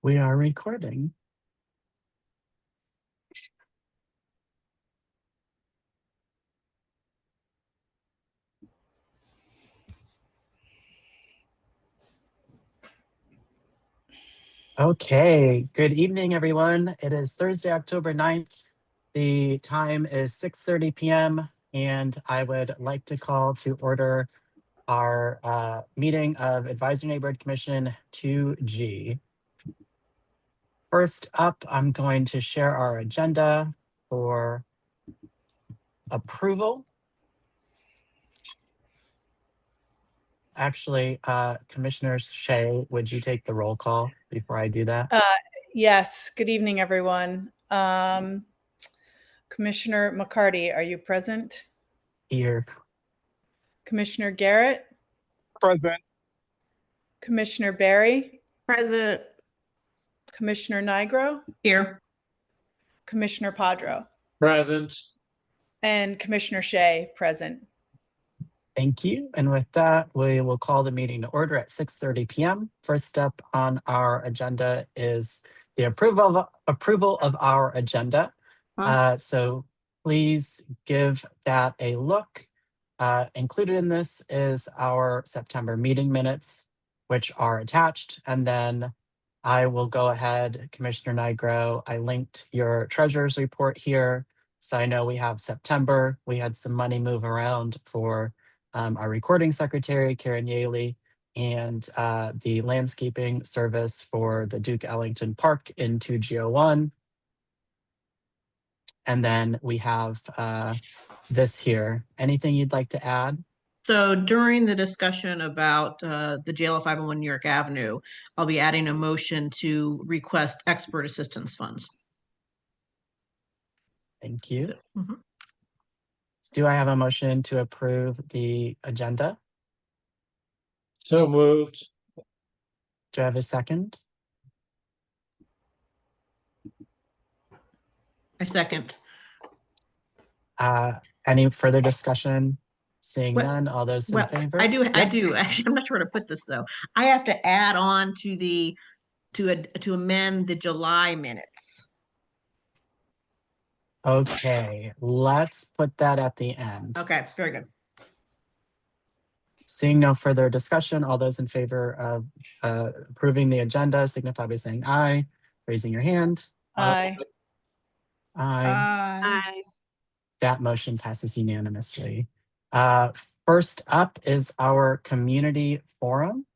We are recording. Okay, good evening, everyone. It is Thursday, October 9th. The time is 6:30 p.m. and I would like to call to order our meeting of Advisory Neighborhood Commission 2G. First up, I'm going to share our agenda for approval. Actually, Commissioner Shea, would you take the roll call before I do that? Yes. Good evening, everyone. Commissioner McCarty, are you present? Here. Commissioner Garrett? Present. Commissioner Barry? Present. Commissioner Nigro? Here. Commissioner Padro? Present. And Commissioner Shea, present. Thank you. And with that, we will call the meeting to order at 6:30 p.m. First up on our agenda is the approval of our agenda. So please give that a look. Included in this is our September meeting minutes, which are attached. And then I will go ahead, Commissioner Nigro, I linked your treasurer's report here. So I know we have September. We had some money move around for our recording secretary, Karen Yaley, and the landscaping service for the Duke Ellington Park in 2G01. And then we have this here. Anything you'd like to add? So during the discussion about the jail at 501 New York Avenue, I'll be adding a motion to request expert assistance funds. Thank you. So, Do I have a motion to approve the agenda? So moved. Do I have a second? I second. Any further discussion? Seeing Well- none, all those in favor? I do. Yep. Actually, I'm not sure where to put this though. I have to add on to the to amend the July minutes. Okay, let's put that at the end. Okay, very good. Seeing no further discussion, all those in favor of approving the agenda signify by saying aye, raising your hand. Aye. Aye. That motion passes unanimously. First up is our community forum.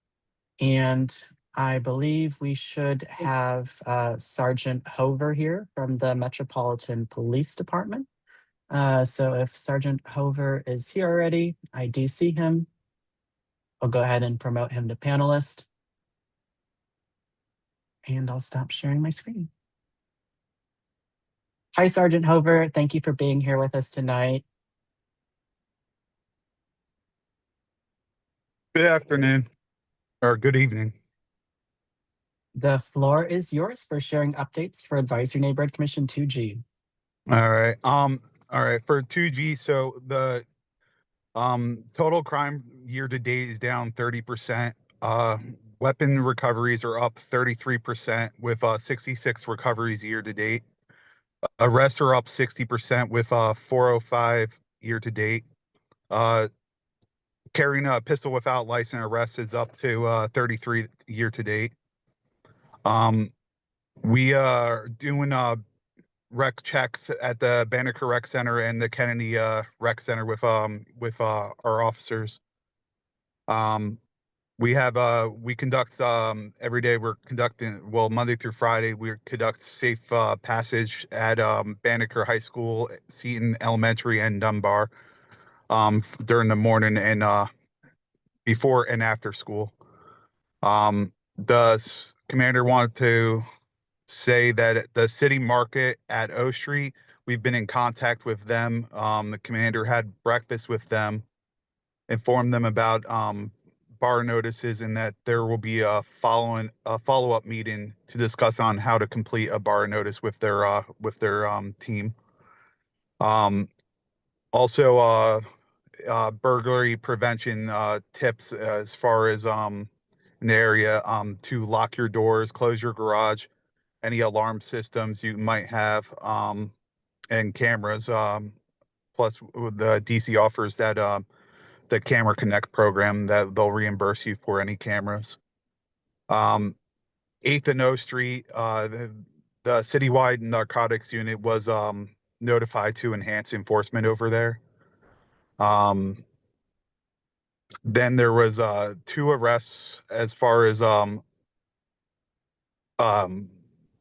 And I believe we should have Sergeant Hover here from the Metropolitan Police Department. So if Sergeant Hover is here already, I do see him. I'll go ahead and promote him to panelist. And I'll stop sharing my screen. Hi, Sergeant Hover. Thank you for being here with us tonight. Good afternoon, or good evening. The floor is yours for sharing updates for Advisory Neighborhood Commission 2G. All right. All right. For 2G, so the total crime year to date is down 30%. Weapon recoveries are up 33% with 66 recoveries year to date. Arrests are up 60% with 405 year to date. Carrying a pistol without license arrest is up to 33 year to date. We are doing rec checks at the Banneker Rec Center and the Kennedy Rec Center with our officers. We conduct every day. We're conducting, well, Monday through Friday we conduct safe passage at Banneker High School, Seton Elementary, and Dunbar during the morning and before and after school. The commander wanted to say that the city market at O Street, we've been in contact with them. The commander had breakfast with them, informed them about bar notices, and that there will be a follow-up meeting to discuss on how to complete a bar notice with their team. Also burglary prevention tips as far as in the area to lock your doors, close your garage, any alarm systems you might have, and cameras. Plus, with the DC offers that the Camera Connect program that they'll reimburse you for any cameras. 8th and O Street, the citywide narcotics unit was notified to enhance enforcement over there. Then there was 2 arrests as far as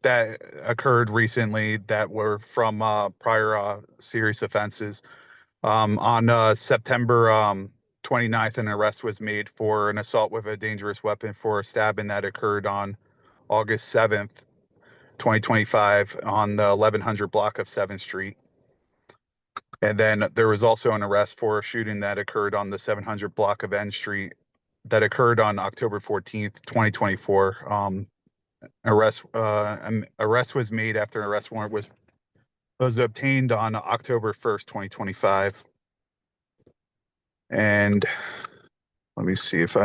that occurred recently that were from prior serious offenses. On September 29th, an arrest was made for an assault with a dangerous weapon for a stabbing that occurred on August 7th, 2025 on the 1100 block of 7th Street. And then there was also an arrest for a shooting that occurred on the 700 block of N Street that occurred on October 14th, 2024. Arrest was made after an arrest warrant was obtained on October 1st, 2025. And let me see if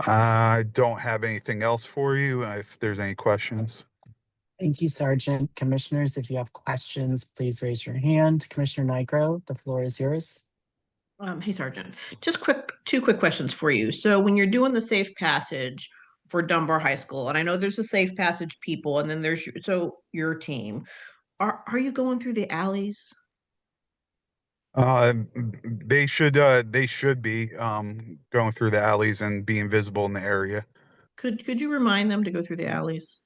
I don't have anything else for you. If there's any questions. Thank you, Sergeant. Commissioners, if you have questions, please raise your hand. Commissioner Nigro, the floor is yours. Hey, Sergeant, just two quick questions for you. So when you're doing the safe passage for Dunbar High School, and I know there's a safe passage people, and then there's your team, are you going through the alleys? They should be going through the alleys and being visible in the area. Could you remind them to go through the alleys?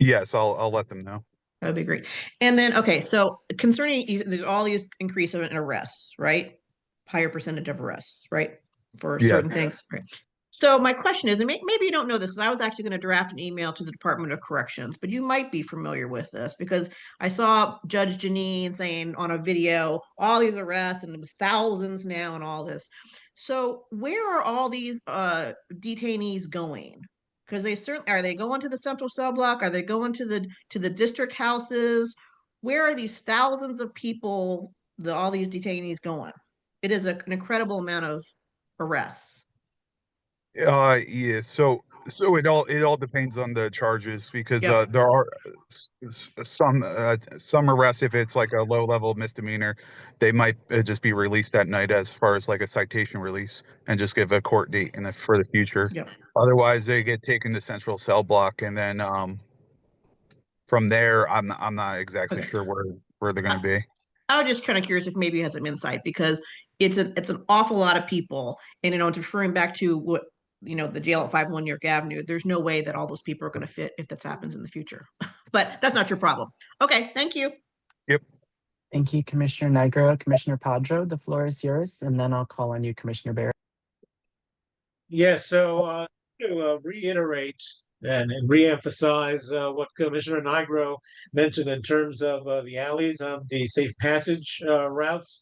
Yes, I'll let them know. That'd be great. And then, okay, so concerning there's all these increase in arrests, right? Higher percentage of arrests, right? For certain things, right? So my question is, and maybe you don't know this, because I was actually going to draft an email to the Department of Corrections, but you might be familiar with this because I saw Judge Janine saying on a video, all these arrests, and it was thousands now and all this. So where are all these detainees going? Because they certainly, are they going to the central cell block? Are they going to the district houses? Where are these thousands of people, all these detainees going? It is an incredible amount of arrests. Yeah. So it all depends on the charges because Yep. there are some arrests. If it's like a low level misdemeanor, they might just be released that night as far as like a citation release and just give a court date for the future. Yep. Otherwise, they get taken to central cell block, and then from there, I'm not exactly sure where they're going to be. I was just kind of curious if maybe you had some insight because it's an awful lot of people, and it's referring back to what the jail at 501 York Avenue. There's no way that all those people are going to fit if this happens in the future, but that's not your problem. Okay, thank you. Yep. Thank you, Commissioner Nigro. Commissioner Padro, the floor is yours, and then I'll call on you, Commissioner Barry. Yes, so to reiterate and reemphasize what Commissioner Nigro mentioned in terms of the alleys on the safe passage routes.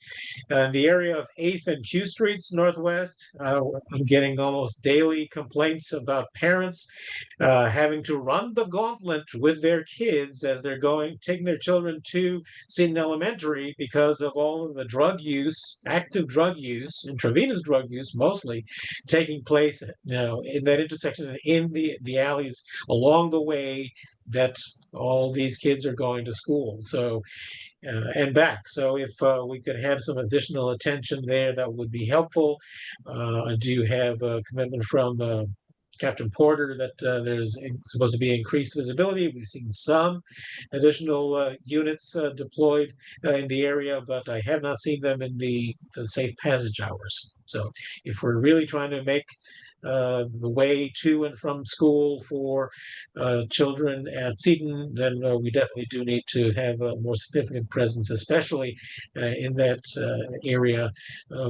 In the area of 8th and Q Streets Northwest, I'm getting almost daily complaints about parents having to run the gauntlet with their kids as they're taking their children to Seton Elementary because of all of the drug use, active drug use, intravenous drug use mostly, taking place in that intersection and in the alleys along the way that all these kids are going to school. So and back. So if we could have some additional attention there, that would be helpful. I do have a commitment from Captain Porter that there's supposed to be increased visibility. We've seen some additional units deployed in the area, but I have not seen them in the safe passage hours. So if we're really trying to make the way to and from school for children at Seton, then we definitely do need to have a more significant presence, especially in that area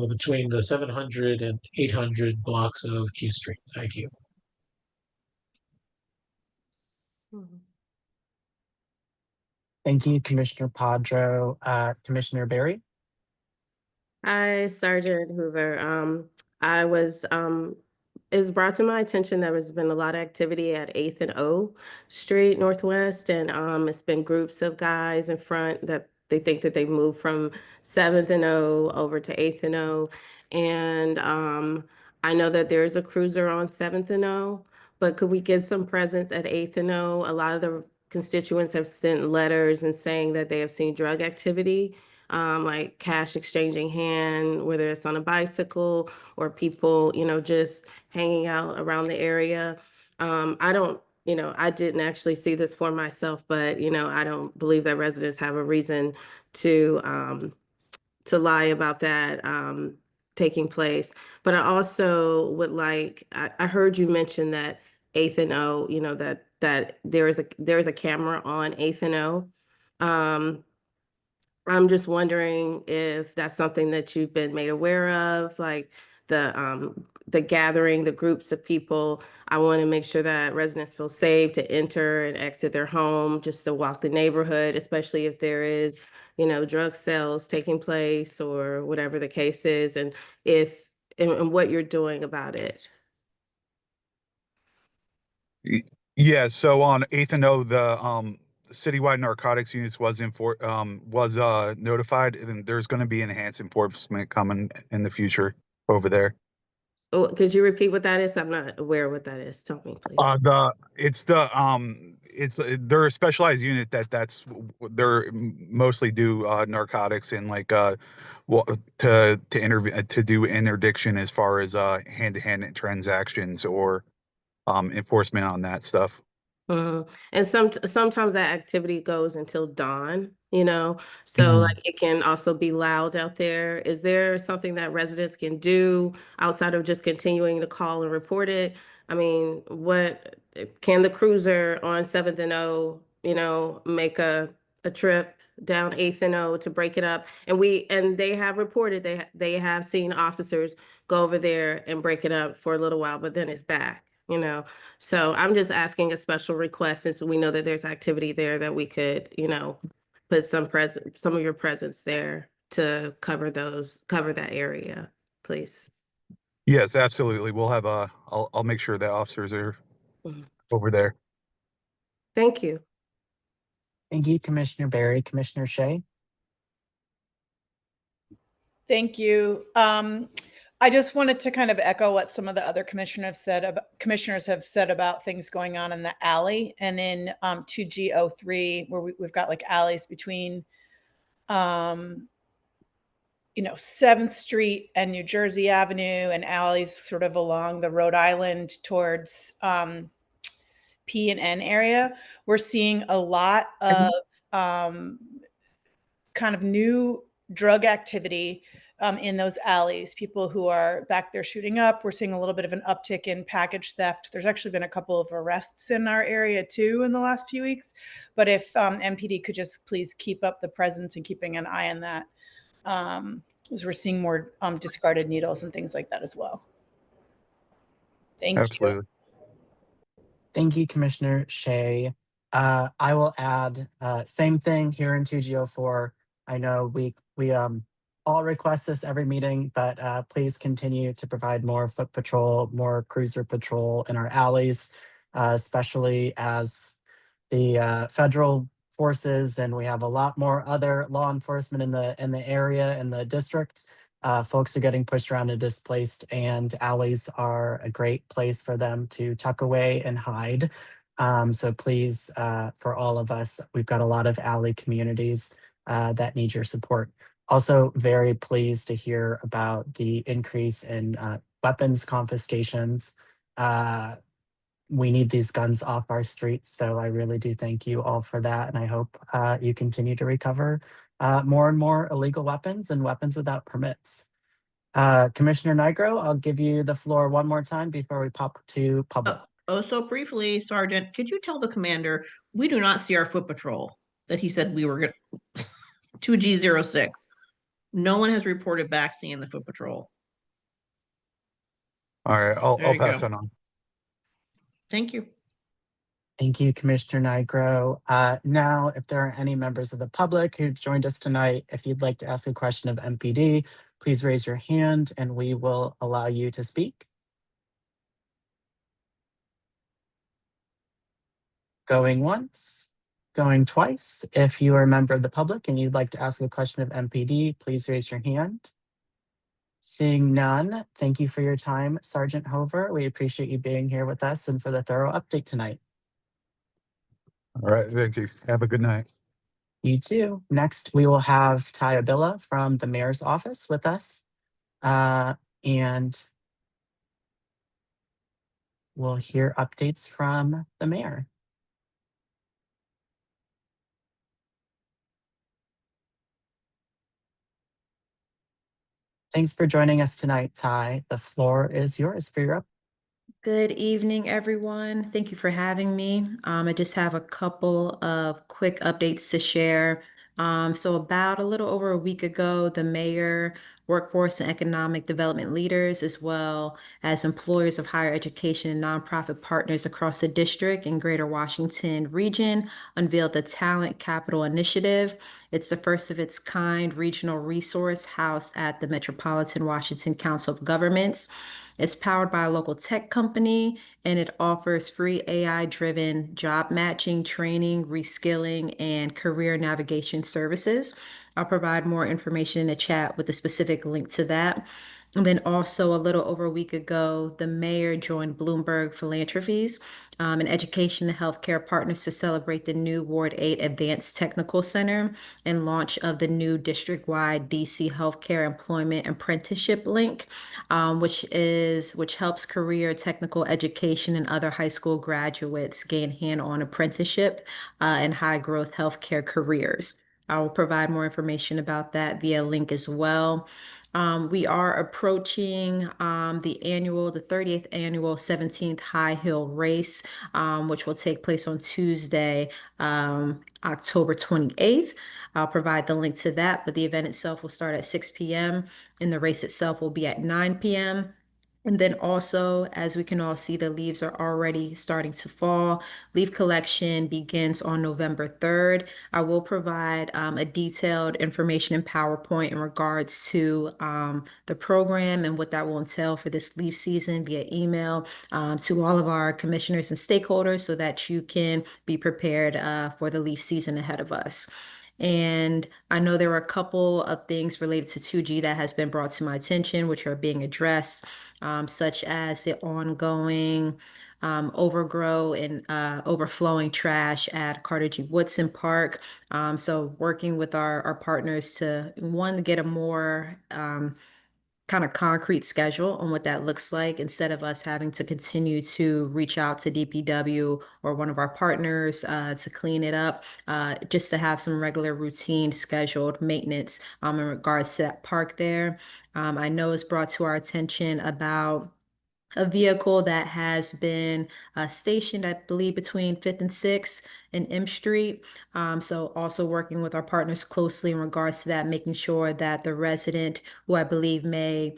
between the 700 and 800 blocks of Q Street. Thank you. Thank you, Commissioner Padro. Commissioner Barry? Hi, Sergeant Hoover. It was brought to my attention there has been a lot of activity at 8th and O Street Northwest, and it's been groups of guys in front that they think that they moved from 7th and O over to 8th and O. And I know that there's a cruiser on 7th and O, but could we get some presence at 8th and O? A lot of the constituents have sent letters and saying that they have seen drug activity, like cash exchanging hand, whether it's on a bicycle or people, just hanging out around the area. I don't, I didn't actually see this for myself, but, I don't believe that residents have a reason to lie about that taking place. But I also would I heard you mention that 8th and O, that there is a camera on 8th and O. I'm just wondering if that's something that you've been made aware of, like the gathering, the groups of people. I want to make sure that residents feel safe to enter and exit their home, just to walk the neighborhood, especially if there is, drug sales taking place or whatever the case is, and and what you're doing about it. Yeah, so on 8th and O, the citywide narcotics units was notified, and there's going to be enhanced enforcement coming in the future over there. Oh, could you repeat what that is? I'm not aware what that is. Tell me, please. They're a specialized unit they're mostly do narcotics and like to intervene to do interdiction as far as hand-to-hand transactions or enforcement on that stuff. And sometimes that activity goes until dawn, so Mhm. like it can also be loud out there. Is there something that residents can do outside of just continuing to call and report it? I mean, what can the cruiser on 7th and O, make a trip down 8th and O to break it up? And they have reported they have seen officers go over there and break it up for a little while, but then it's back, So I'm just asking a special request, since we know that there's activity there, that we could, put some of your presence there to cover that area, please. Yes, absolutely. We'll have I'll make sure that officers are Mhm. over there. Thank you. Thank you, Commissioner Barry. Commissioner Shea? Thank you. I just wanted to kind of echo what some of the other commissioners have said about things going on in the alley and in 2G03, where we've got like alleys between 7th Street and New Jersey Avenue, and alleys sort of along the Rhode Island towards P and N area. We're seeing a lot of kind of new drug activity in those alleys, people who are back there shooting up. We're seeing a little bit of an uptick in package theft. There's actually been a couple of arrests in our area too in the last few weeks. But if MPD could just please keep up the presence and keeping an eye on that, as we're seeing more discarded needles and things like that as well. Thank Absolutely. you. Thank you, Commissioner Shea. I will add, same thing here in 2G04. I know we all request this every meeting, but please continue to provide more foot patrol, more cruiser patrol in our alleys, especially as the federal forces, and we have a lot more other law enforcement in the area, in the district. Folks are getting pushed around and displaced, and alleys are a great place for them to tuck away and hide. So please, for all of us, we've got a lot of alley communities that need your support. Also, very pleased to hear about the increase in weapons confiscations. We need these guns off our streets, so I really do thank you all for that, and I hope you continue to recover more and more illegal weapons and weapons without permits. Commissioner Nigro, I'll give you the floor one more time before we pop to public. So briefly, Sergeant, could you tell the commander we do not see our foot patrol that he said we were going 2G06. No one has reported back seeing the foot patrol. All right, There I'll you pass go. that on. Thank you. Thank you, Commissioner Nigro. Now, if there are any members of the public who've joined us tonight, if you'd like to ask a question of MPD, please raise your hand and we will allow you to speak. Going once, going twice. If you are a member of the public and you'd like to ask a question of MPD, please raise your hand. Seeing none, thank you for your time, Sergeant Hover. We appreciate you being here with us and for the thorough update tonight. All right, thank you. Have a good night. You too. Next, we will have Ty Abilla from the mayor's office with us. And we'll hear updates from the mayor. Thanks for joining us tonight, Ty. The floor is yours for your update. Good evening, everyone. Thank you for having me. I just have a couple of quick updates to share. So about a little over a week ago, the mayor, workforce and economic development leaders, as well as employers of higher education and nonprofit partners across the district and Greater Washington region, unveiled the Talent Capital Initiative. It's the first of its kind regional resource housed at the Metropolitan Washington Council of Governments. It's powered by a local tech company, and it offers free AI-driven job matching, training, reskilling, and career navigation services. I'll provide more information in the chat with a specific link to that. And then also a little over a week ago, the mayor joined Bloomberg Philanthropies, and education and healthcare partners to celebrate the new Ward 8 Advanced Technical Center and launch of the new district-wide DC Healthcare Employment Apprenticeship Link, which helps career technical education and other high school graduates gain hand-on apprenticeship in high-growth healthcare careers. I will provide more information about that via link as well. We are approaching the 30th annual 17th High Hill Race, which will take place on Tuesday, October 28th. I'll provide the link to that, but the event itself will start at 6 p.m. and the race itself will be at 9 p.m. And then also, as we can all see, the leaves are already starting to fall. Leaf collection begins on November 3rd. I will provide a detailed information in PowerPoint in regards to the program and what that will entail for this leaf season via email to all of our commissioners and stakeholders so that you can be prepared for the leaf season ahead of us. And I know there were a couple of things related to 2G that has been brought to my attention, which are being addressed, such as the ongoing overgrow and overflowing trash at Carter G. Woodson Park. So working with our partners to, one, get a more kind of concrete schedule on what that looks like instead of us having to continue to reach out to DPW or one of our partners to clean it up, just to have some regular routine scheduled maintenance in regards to that park there. I know it's brought to our attention about a vehicle that has been stationed, I believe, between 5th and 6th and M Street. So also working with our partners closely in regards to that, making sure that the resident, who I believe may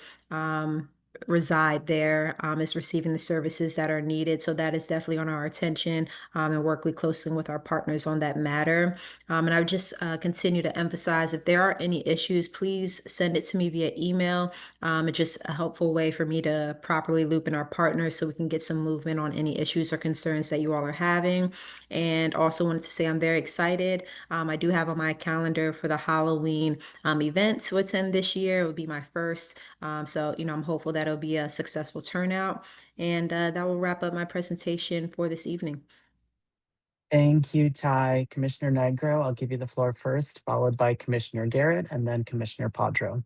reside there, is receiving the services that are needed. So that is definitely on our attention, and working closely with our partners on that matter. And I would just continue to emphasize, if there are any issues, please send it to me via email. It's just a helpful way for me to properly loop in our partners so we can get some movement on any issues or concerns that you all are having. And also wanted to say I'm very excited. I do have on my calendar for the Halloween event to attend this year. It will be my first. So, I'm hopeful that it'll be a successful turnout. And that will wrap up my presentation for this evening. Thank you, Ty. Commissioner Nigro, I'll give you the floor first, followed by Commissioner Garrett and then Commissioner Padro.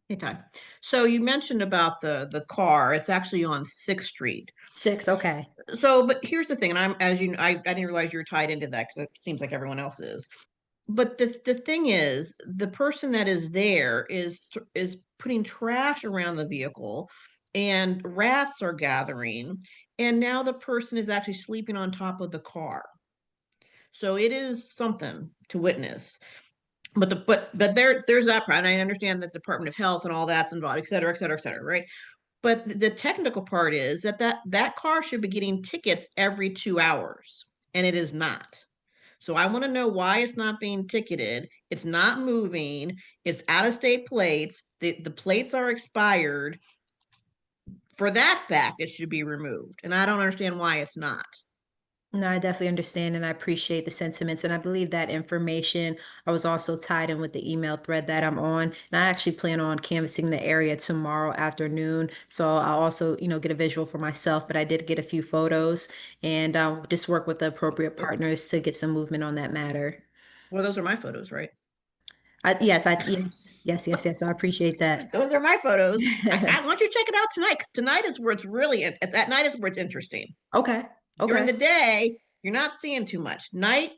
Hey, Ty. So you mentioned about the car. It's actually on 6th Street. 6, okay. So, but here's the thing, and I didn't realize you were tied into that because it seems like everyone else is. But the thing is, the person that is there is putting trash around the vehicle, and rats are gathering, and now the person is actually sleeping on top of the car. So it is something to witness. But there's that part, and I understand that Department of Health and all that's involved, et cetera, et cetera, et cetera, right? But the technical part is that car should be getting tickets every 2 hours, and it is not. So I want to know why it's not being ticketed. It's not moving. It's out-of-state plates. The plates are expired. For that fact, it should be removed. And I don't understand why it's not. No, I definitely understand and I appreciate the sentiments. And I believe that information I was also tied in with the email thread that I'm on. And I actually plan on canvassing the area tomorrow afternoon. So I'll also, get a visual for myself, but I did get a few photos and just work with the appropriate partners to get some movement on that matter. Well, those are my photos, right? Yes. I appreciate that. Those are my photos. I want you to check it out tonight. 'Cause tonight is where it's at night is where it's interesting. Okay. During Okay. the day, you're not seeing too much. Night,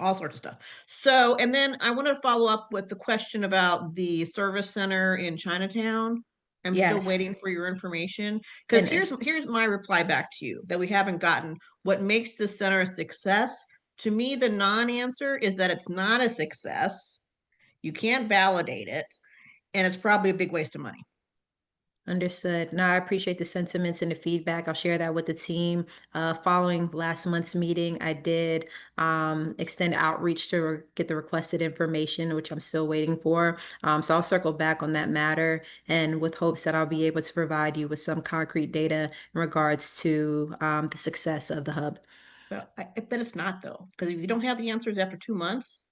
all sorts of stuff. So, and then I want to follow up with the question about the service center in Chinatown. I'm still Yes. waiting for your information because And here's my reply back to you that we haven't gotten. What makes the center a success? To me, the non-answer is that it's not a success. You can't validate it, and it's probably a big waste of money. understood. No, I appreciate the sentiments and the feedback. I'll share that with the team. Following last month's meeting, I did extend outreach to get the requested information, which I'm still waiting for. So I'll circle back on that matter and with hopes that I'll be able to provide you with some concrete data in regards to the success of the hub. Well, I bet it's not though, because if you don't have the answers after 2 months,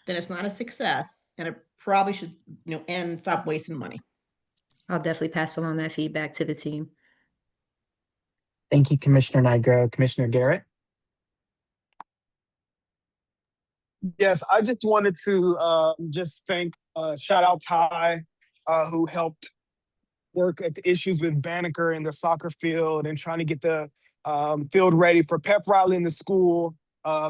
then it's not a success, and it probably should, end, stop wasting money. I'll definitely pass along that feedback to the team. Thank you, Commissioner Nigro. Commissioner Garrett? Yes, I just wanted to just shout out Ty, who helped work at the issues with Banneker and the soccer field and trying to get the field ready for pep rally in the school.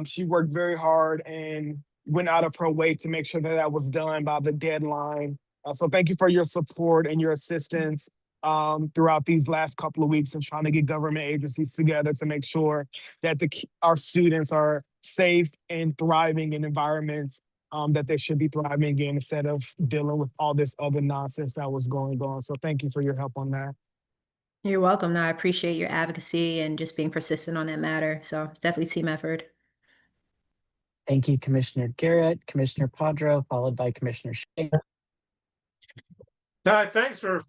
She worked very hard and went out of her way to make sure that that was done by the deadline. So thank you for your support and your assistance throughout these last couple of weeks and trying to get government agencies together to make sure that our students are safe and thriving in environments that they should be thriving in instead of dealing with all this other nonsense that was going on. So thank you for your help on that. You're welcome. No, I appreciate your advocacy and just being persistent on that matter. So it's definitely team effort. Thank you, Commissioner Garrett. Commissioner Padro, followed by Commissioner Shea. Thanks for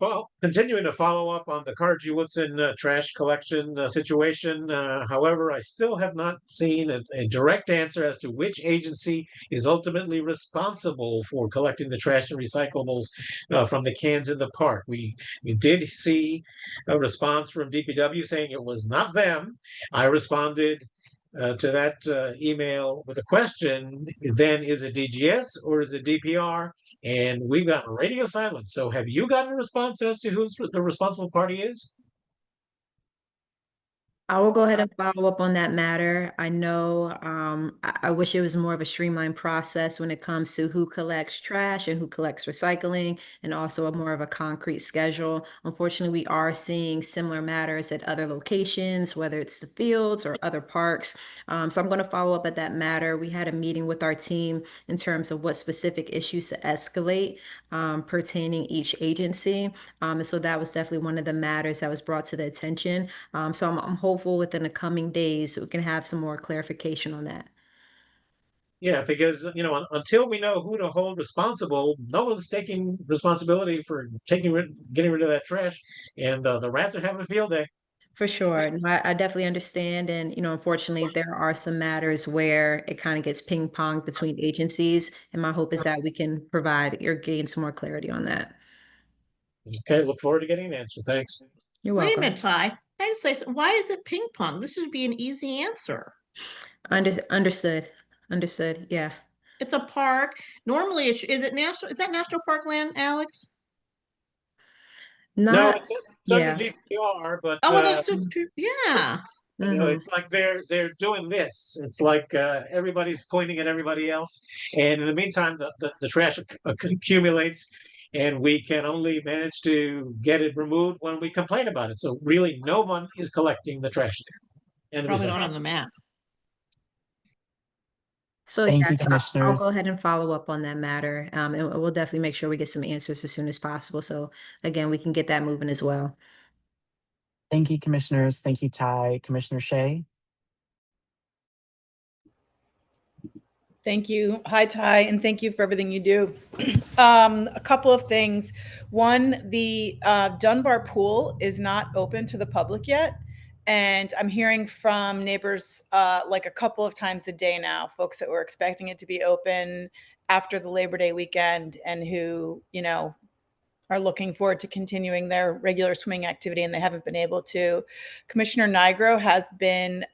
continuing to follow up on the Carnegie Woodson trash collection situation. However, I still have not seen a direct answer as to which agency is ultimately responsible for collecting the trash and recyclables from the cans in the park. We did see a response from DPW saying it was not them. I responded to that email with a question, then is it DGS or is it DPR? And we've gotten radio silence. So have you gotten a response as to who's the responsible party is? I will go ahead and follow up on that matter. I know I wish it was more of a streamlined process when it comes to who collects trash and who collects recycling, and also a more of a concrete schedule. Unfortunately, we are seeing similar matters at other locations, whether it's the fields or other parks. So I'm going to follow up at that matter. We had a meeting with our team in terms of what specific issues to escalate pertaining each agency. And so that was definitely one of the matters that was brought to the attention. So I'm hopeful within the coming days we can have some more clarification on that. Yeah, because until we know who to hold responsible, no one's taking responsibility for getting rid of that trash, and the rats are having a field day. For sure. No, I definitely understand. And, unfortunately, there are some matters where it kind of gets ping ponged between agencies. And my hope is that we can provide or gain some more clarity on that. Okay, look forward to getting an answer. Thanks. You're Wait a welcome. minute, Ty. I just say, why is it ping pong? This would be an easy answer. Understood. Understood. Yeah. It's a park. Normally, is that national park land, Alex? No, Not, it's under yeah. DPR, but Oh, well, that's yeah. Mhm. it's like they're doing this. It's like everybody's pointing at everybody else, and in the meantime, the trash accumulates, and we can only manage to get it removed when we complain about it. So really, no one is collecting the trash there. And Probably not on the map. So Thank you, yes, I'll go commissioners. ahead and follow up on that matter. And we'll definitely make sure we get some answers as soon as possible. So again, we can get that moving as well. Thank you, commissioners. Thank you, Ty. Commissioner Shea? Thank you. Hi, Ty, and thank you for everything you do. A couple of things. One, the Dunbar pool is not open to the public yet. And I'm hearing from neighbors like a couple of times a day now, folks that were expecting it to be open after the Labor Day weekend and who, you know, are looking forward to continuing their regular swimming activity and they haven't been able to. Commissioner Nigro has been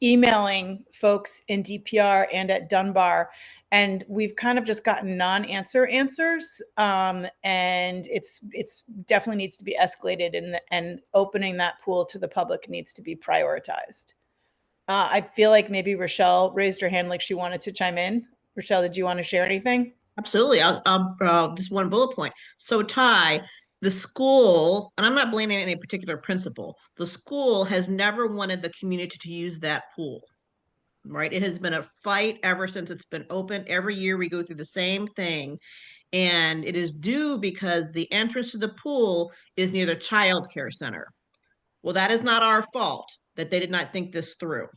emailing folks in DPR and at Dunbar, and we've kind of just gotten non-answer answers. And it's definitely needs to be escalated, and opening that pool to the public needs to be prioritized. I feel like maybe Rochelle raised her hand like she wanted to chime in. Rochelle, did you want to share anything? Absolutely. I'll just one bullet point. So Ty, the school, and I'm not blaming any particular principal, the school has never wanted the community to use that pool, right? It has been a fight ever since it's been open. Every year we go through the same thing. And it is due because the entrance to the pool is near the child care center. Well, that is not our fault that they did not think this through.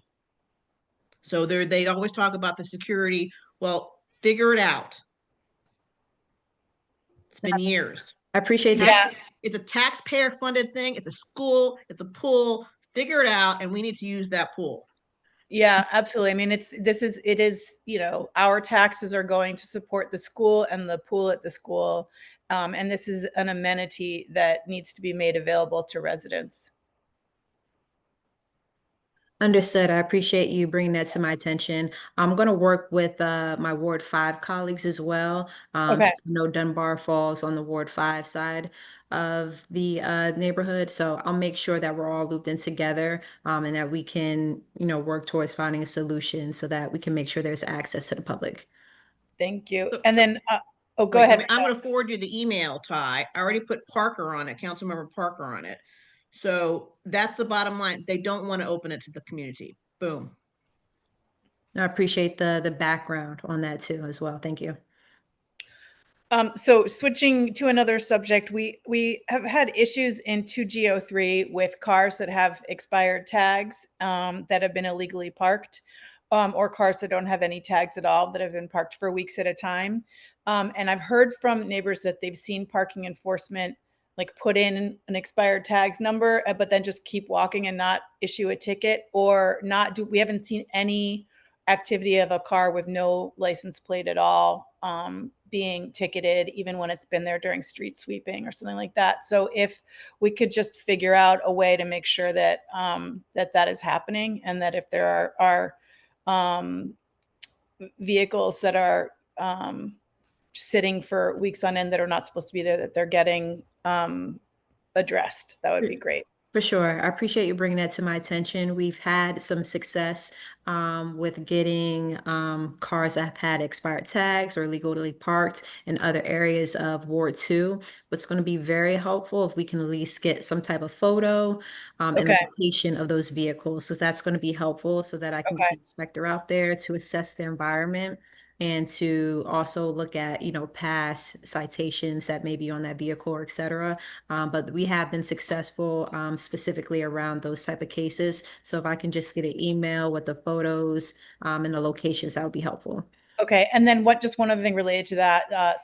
So they always talk about the security. Well, figure it out. It's been years. I appreciate Yeah. that. It's a taxpayer funded thing. It's a school, it's a pool. Figure it out, and we need to use that pool. Yeah, absolutely. I mean, it is, you know, our taxes are going to support the school and the pool at the school. And this is an amenity that needs to be made available to residents. Understood. I appreciate you bringing that to my attention. I'm going to work with my Ward 5 colleagues as well. Okay. Since I know Dunbar falls on the Ward 5 side of the neighborhood. So I'll make sure that we're all looped in together and that we can, you know, work towards finding a solution so that we can make sure there's access to the public. Thank you. And then, oh, go Wait, ahead. I'm going to forward you the email, Ty. I already put Parker on it, Councilmember Parker on it. So that's the bottom line. They don't want to open it to the community. Boom. I appreciate the background on that too as well. Thank you. So switching to another subject, we have had issues in 2G03 with cars that have expired tags that have been illegally parked, or cars that don't have any tags at all that have been parked for weeks at a time. And I've heard from neighbors that they've seen parking enforcement like put in an expired tags number, but then just keep walking and not issue a ticket, or not do. We haven't seen any activity of a car with no license plate at all being ticketed, even when it's been there during street sweeping or something like that. So if we could just figure out a way to make sure that that is happening, and that if there are vehicles that are sitting for weeks on end that are not supposed to be there, that they're getting addressed, that would be great. For sure. I appreciate you bringing that to my attention. We've had some success with getting cars that have had expired tags or illegally parked in other areas of Ward 2. What's going to be very helpful if we can at least get some type of photo and Okay. location of those vehicles. So that's going to be helpful so that I can get the inspector out there to assess the environment and to also look at, you know, past citations that may be on that vehicle, or et cetera. But we have been successful specifically around those type of cases. So if I can just get an email with the photos and the locations, that would be helpful. Okay, and then just one other thing related to that,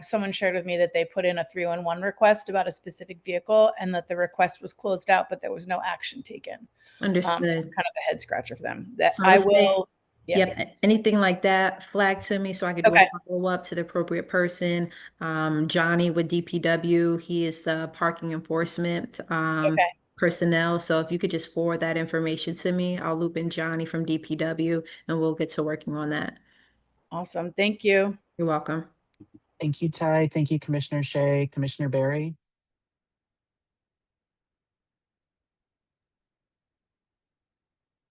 someone shared with me that they put in a 311 request about a specific vehicle, and that the request was closed out, but there was no action taken. Understood. So kind of a head scratcher for them. That So I will. Yeah. Yep, anything like that, flag to me so I could do Okay. a follow-up to the appropriate person. Johnny with DPW, he is the parking enforcement personnel. So if you could just forward that information to me, I'll loop in Johnny from DPW and we'll get to working on that. Awesome. Thank you. You're welcome. Thank you, Ty. Thank you, Commissioner Shea. Commissioner Barry?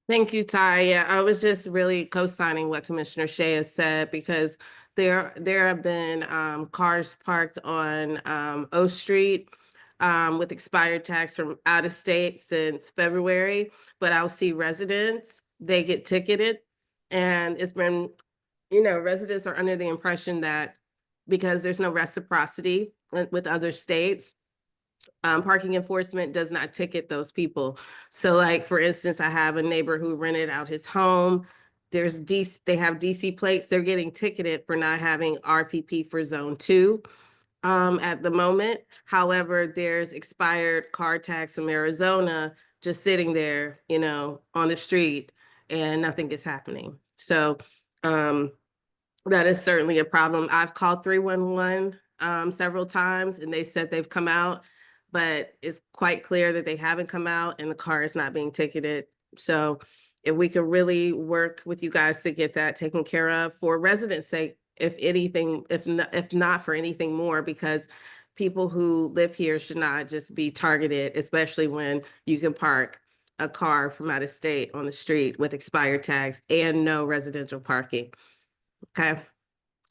Thank you, Ty. Yeah, I was just really co-signing what Commissioner Shea has said, because there have been cars parked on O Street with expired tags from out of state since February, but I'll see residents, they get ticketed, and it's been, you know, residents are under the impression that because there's no reciprocity with other states, parking enforcement does not ticket those people. So like, for instance, I have a neighbor who rented out his home. They have DC plates. They're getting ticketed for not having RPP for zone 2 at the moment. However, there's expired car tags from Arizona just sitting there, you know, on the street and nothing is happening. So that is certainly a problem. I've called 311 several times and they said they've come out, but it's quite clear that they haven't come out and the car is not being ticketed. So if we could really work with you guys to get that taken care of for residents' sake, if anything, if not for anything more, because people who live here should not just be targeted, especially when you can park a car from out of state on the street with expired tags and no residential parking. Okay.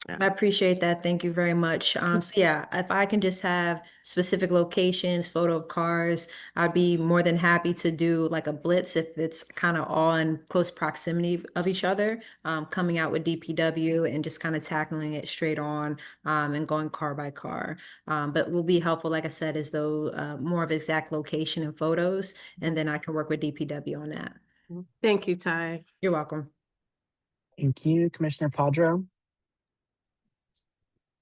Yeah. I appreciate that. Thank you very much. So yeah, if I can just have specific locations, photo of cars, I'd be more than happy to do like a blitz if it's kind of all in close proximity of each other, coming out with DPW and just kind of tackling it straight on, and going car by car. But will be helpful, like I said, is though more of exact location and photos, and then I can work with DPW on that. Thank you, Ty. You're welcome. Thank you, Commissioner Padro.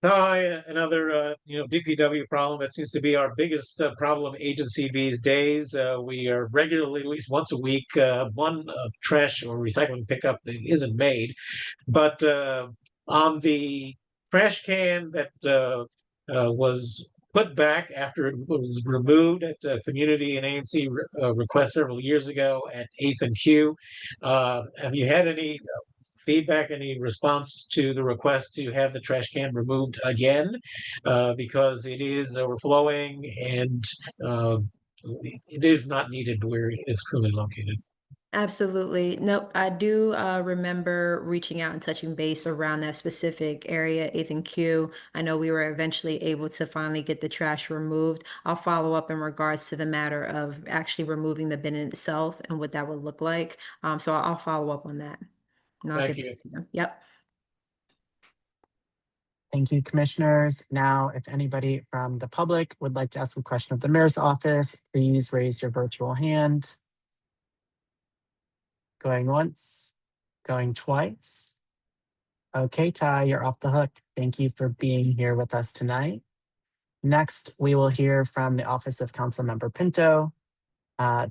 Another DPW problem that seems to be our biggest problem agency these days. We are regularly, at least once a week, one trash or recycling pickup isn't made, but on the trash can that was put back after it was removed at community and ANC request several years ago at 8th and Q. Have you had any feedback, any response to the request to have the trash can removed again, because it is overflowing and it is not needed where it is currently located? Absolutely. Nope. I do remember reaching out and touching base around that specific area, 8th and Q. I know we were eventually able to finally get the trash removed. I'll follow up in regards to the matter of actually removing the bin in itself and what that would look like. So I'll follow up on that. And I'll Thank get you. back to you. Yep. Thank you, commissioners. Now, if anybody from the public would like to ask a question of the mayor's office, please raise your virtual hand. Going once, going twice. Okay, Ty, you're off the hook. Thank you for being here with us tonight. Next, we will hear from the Office of Councilmember Pinto.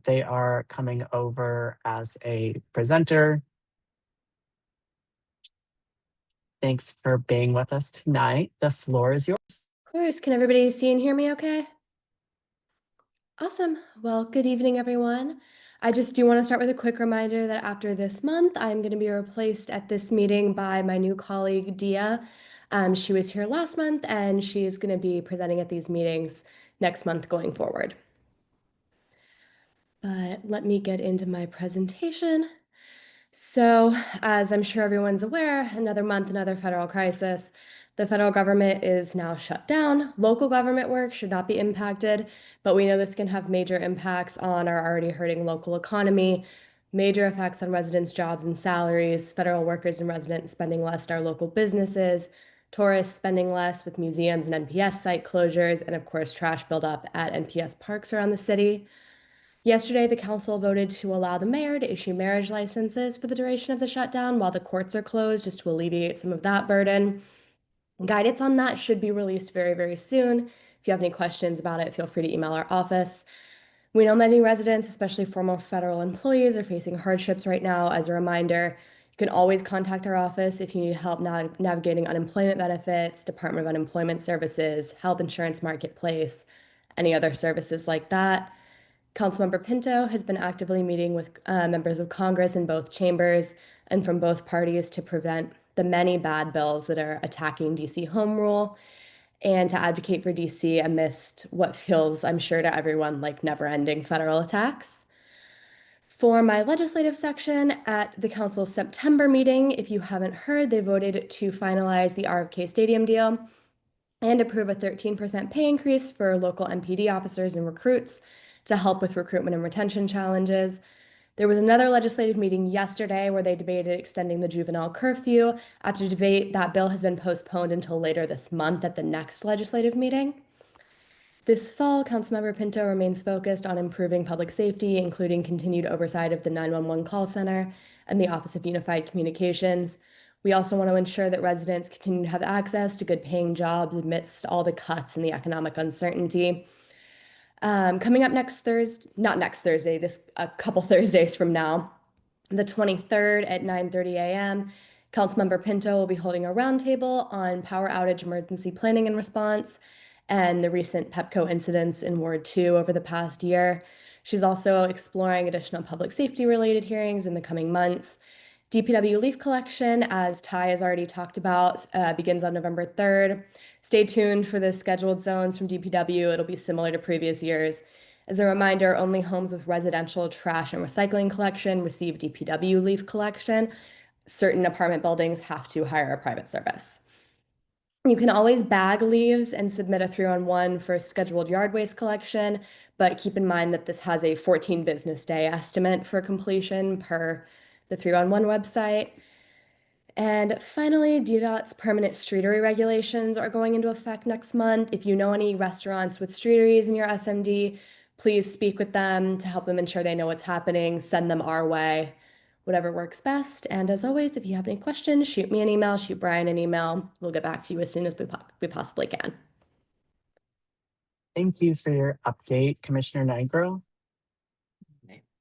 They are coming over as a presenter. Thanks for being with us tonight. The floor is yours. Of course. Can everybody see and hear me okay? Awesome. Well, good evening, everyone. I just do want to start with a quick reminder that after this month, I'm going to be replaced at this meeting by my new colleague, Dia. She was here last month, and she is going to be presenting at these meetings next month going forward. But let me get into my presentation. So, as I'm sure everyone's aware, another month, another federal crisis. The federal government is now shut down. Local government work should not be impacted, but we know this can have major impacts on our already hurting local economy, major effects on residents' jobs and salaries, federal workers and residents spending less at our local businesses, tourists spending less with museums and NPS site closures, and of course, trash buildup at NPS parks around the city. Yesterday, the council voted to allow the mayor to issue marriage licenses for the duration of the shutdown while the courts are closed, just to alleviate some of that burden. Guidance on that should be released very, very soon. If you have any questions about it, feel free to email our office. We know many residents, especially former federal employees, are facing hardships right now. As a reminder, you can always contact our office if you need help navigating unemployment benefits, Department of Unemployment Services, health insurance marketplace, any other services like that. Councilmember Pinto has been actively meeting with members of Congress in both chambers and from both parties to prevent the many bad bills that are attacking DC home rule and to advocate for DC amidst what feels, I'm sure to everyone, like never-ending federal attacks. For my legislative section at the council's September meeting, if you haven't heard, they voted to finalize the RFK Stadium deal and approve a 13% pay increase for local MPD officers and recruits to help with recruitment and retention challenges. There was another legislative meeting yesterday where they debated extending the juvenile curfew. After debate, that bill has been postponed until later this month at the next legislative meeting. This fall, Councilmember Pinto remains focused on improving public safety, including continued oversight of the 911 call center and the Office of Unified Communications. We also want to ensure that residents continue to have access to good paying jobs amidst all the cuts and the economic uncertainty. Coming up next Thursday, not next Thursday, this a couple Thursdays from now, the 23rd at 9:30 a.m., Councilmember Pinto will be holding a roundtable on power outage emergency planning and response and the recent PEPCO incidents in Ward 2 over the past year. She's also exploring additional public safety related hearings in the coming months. DPW leaf collection, as Ty has already talked about, begins on November 3rd. Stay tuned for the scheduled zones from DPW. It'll be similar to previous years. As a reminder, only homes with residential trash and recycling collection receive DPW leaf collection. Certain apartment buildings have to hire a private service. You can always bag leaves and submit a 3-on-1 for scheduled yard waste collection, but keep in mind that this has a 14 business day estimate for completion per the 3-on-1 website. And finally, DDOT's permanent streetery regulations are going into effect next month. If you know any restaurants with streeteries in your SMD, please speak with them to help them ensure they know what's happening. Send them our way, whatever works best. And as always, if you have any questions, shoot me an email, shoot Brian an email. We'll get back to you as soon as we possibly can. Thank you for your update, Commissioner Nigro.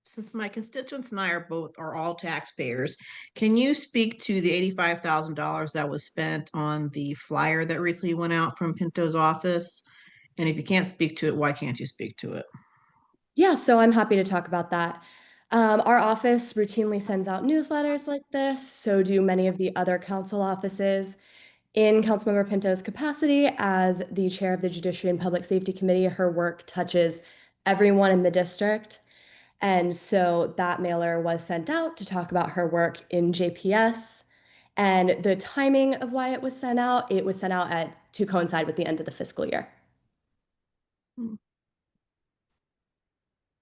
Since my constituents and I are all taxpayers, can you speak to the $85,000 that was spent on the flyer that recently went out from Pinto's office? And if you can't speak to it, why can't you speak to it? Yeah, so I'm happy to talk about that. Our office routinely sends out newsletters like this, so do many of the other council offices. In Councilmember Pinto's capacity as the chair of the Judiciary and Public Safety Committee, her work touches everyone in the district. And so that mailer was sent out to talk about her work in JPS. And the timing of why it was sent out to coincide with the end of the fiscal year.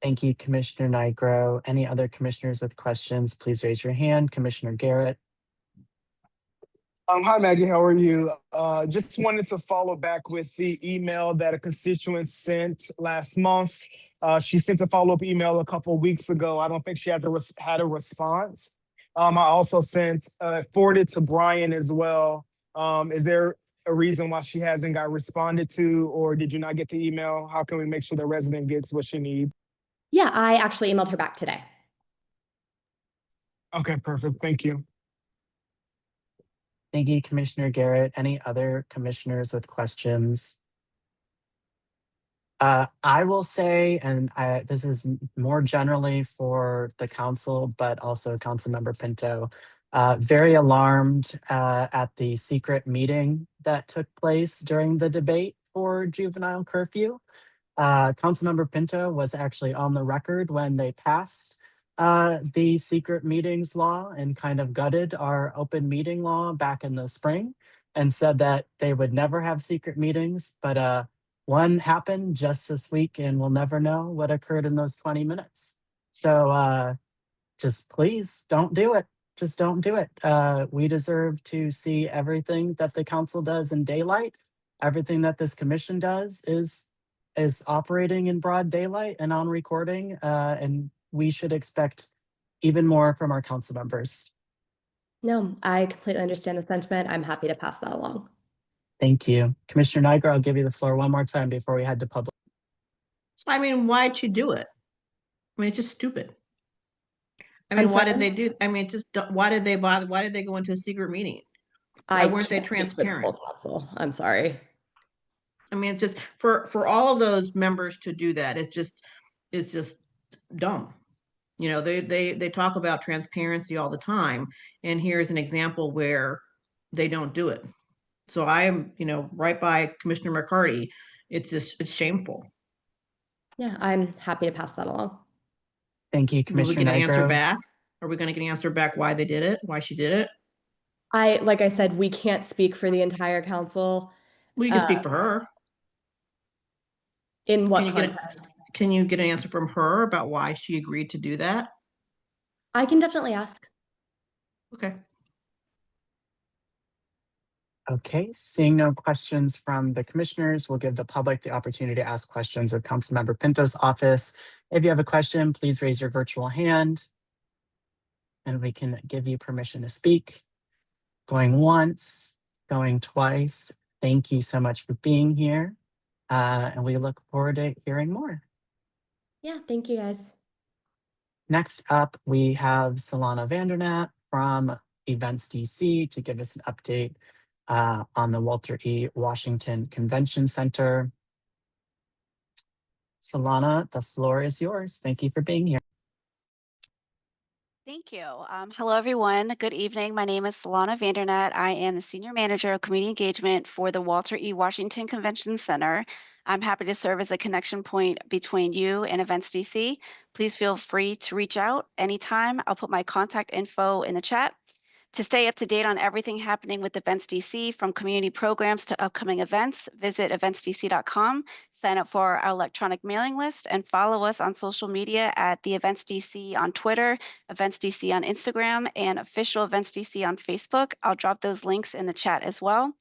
Thank you, Commissioner Nigro. Any other commissioners with questions, please raise your hand. Commissioner Garrett. Hi, Maggie. How are you? Just wanted to follow back with the email that a constituent sent last month. She sent a follow-up email a couple of weeks ago. I don't think she had a response. I also forwarded to Brian as well. Is there a reason why she hasn't got responded to, or did you not get the email? How can we make sure the resident gets what she needs? Yeah, I actually emailed her back today. Okay, perfect. Thank you. Thank you, Commissioner Garrett. Any other commissioners with questions? I will say, and this is more generally for the council, but also Councilmember Pinto, very alarmed at the secret meeting that took place during the debate for juvenile curfew. Councilmember Pinto was actually on the record when they passed the secret meetings law and kind of gutted our open meeting law back in the spring and said that they would never have secret meetings. But one happened just this week and we'll never know what occurred in those 20 minutes. So just please don't do it. Just don't do it. We deserve to see everything that the council does in daylight. Everything that this commission does is operating in broad daylight and on recording, and we should expect even more from our council members. No, I completely understand the sentiment. I'm happy to pass that along. Thank you. Commissioner Nigro, I'll give you the floor one more time before we head to public. So, I mean, why'd you do it? I mean, it's just stupid. I mean, why did they do? I mean, why did they bother? Why did they go into a secret meeting? Why weren't they transparent? Council. I'm sorry. I mean, it's just for all of those members to do that, it's just dumb. You know, they talk about transparency all the time, and here's an example where they don't do it. So I am, right by Commissioner McCarty. It's shameful. Yeah, I'm happy to pass that along. Thank you, Commissioner Nigro. Will we get an answer back? Are we going to get an answer back why they did it? Why she did it? Like I said, we can't speak for the entire council. We can speak for her. In what context? Can you get an answer from her about why she agreed to do that? I can definitely ask. Okay. Okay, seeing no questions from the commissioners, we'll give the public the opportunity to ask questions of Councilmember Pinto's office. If you have a question, please raise your virtual hand and we can give you permission to speak. Going once, going twice. Thank you so much for being here. And we look forward to hearing more. Yeah, thank you guys. Next up, we have Solana Vandernat from Events DC to give us an update on the Walter E. Washington Convention Center. Solana, the floor is yours. Thank you for being here. Thank you. Hello, everyone. Good evening. My name is Solana Vandernat. I am the Senior Manager of Community Engagement for the Walter E. Washington Convention Center. I'm happy to serve as a connection point between you and Events DC. Please feel free to reach out anytime. I'll put my contact info in the chat. To stay up to date on everything happening with Events DC, from community programs to upcoming events, visit eventsdc.com, sign up for our electronic mailing list, and follow us on social media at the Events DC on Twitter, Events DC on Instagram, and Official Events DC on Facebook. I'll drop those links in the chat as well.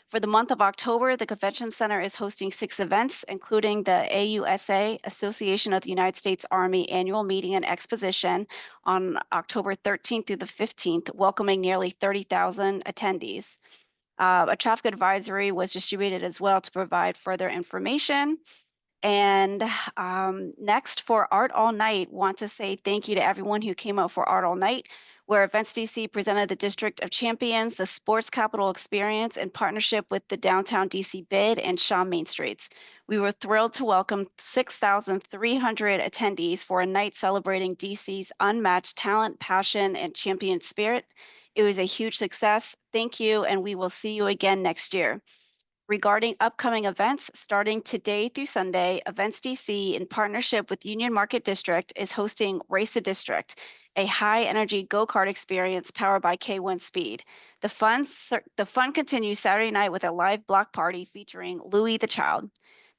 For the month of October, the Convention Center is hosting 6 events, including the AUSA, Association of the United States Army Annual Meeting and Exposition on October 13th through the 15th, welcoming nearly 30,000 attendees. A traffic advisory was distributed as well to provide further information. And next, for Art All Night, want to say thank you to everyone who came out for Art All Night, where Events DC presented the District of Champions, the Sports Capital Experience, in partnership with the Downtown DC Bid and Shaw Main Streets. We were thrilled to welcome 6,300 attendees for a night celebrating DC's unmatched talent, passion, and champion spirit. It was a huge success. Thank you, and we will see you again next year. Regarding upcoming events, starting today through Sunday, Events DC, in partnership with Union Market District, is hosting Race the District, a high-energy go-kart experience powered by K1 Speed. The fun continues Saturday night with a live block party featuring Louie the Child.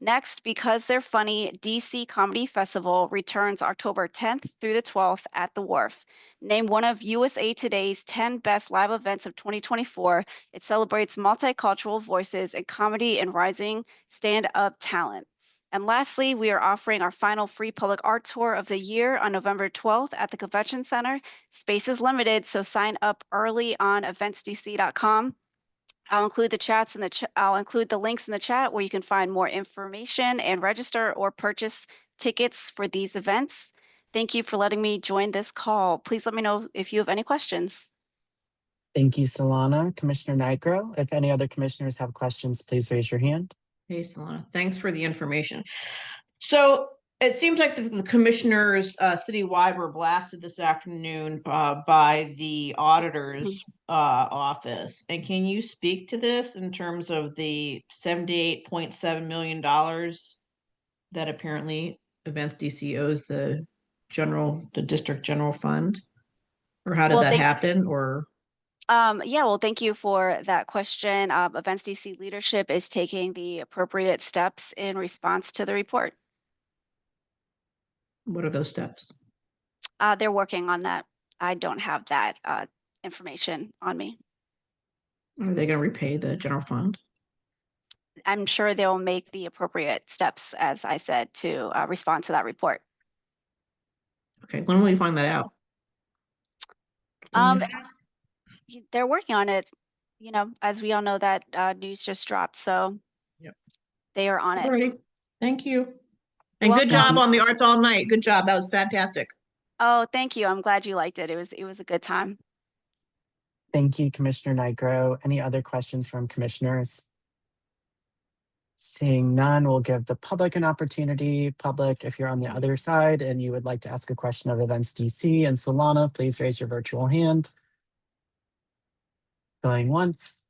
Next, Because They're Funny, DC Comedy Festival returns October 10th through the 12th at the Wharf. Named one of USA Today's 10 best live events of 2024, it celebrates multicultural voices and comedy and rising stand-up talent. And lastly, we are offering our final free public art tour of the year on November 12th at the Convention Center. Space is limited, so sign up early on eventsdc.com. I'll include I'll include the links in the chat where you can find more information and register or purchase tickets for these events. Thank you for letting me join this call. Please let me know if you have any questions. Thank you, Solana. Commissioner Nigro, if any other commissioners have questions, please raise your hand. Hey, Solana, thanks for the information. So it seems like the commissioners citywide were blasted this afternoon by the auditor's office. And can you speak to this in terms of the $78.7 million that apparently Events DC owes the district general fund? Or how did that happen? Or yeah, well, thank you for that question. Events DC leadership is taking the appropriate steps in response to the report. what are those steps? They're working on that. I don't have that information on me. Are they going to repay the general fund? I'm sure they'll make the appropriate steps, as I said, to respond to that report. Okay, when will we find that out? They're working on it. You know, as we all know, that news just dropped, so yep, they are on it. Alrighty. Thank you. And good job on the Arts All Night. Good job. That was fantastic. Oh, thank you. I'm glad you liked it. It was a good time. Thank you, Commissioner Nigro. Any other questions from commissioners? Seeing none, we'll give the public an opportunity. Public, if you're on the other side and you would like to ask a question of Events DC and Solana, please raise your virtual hand. Going once,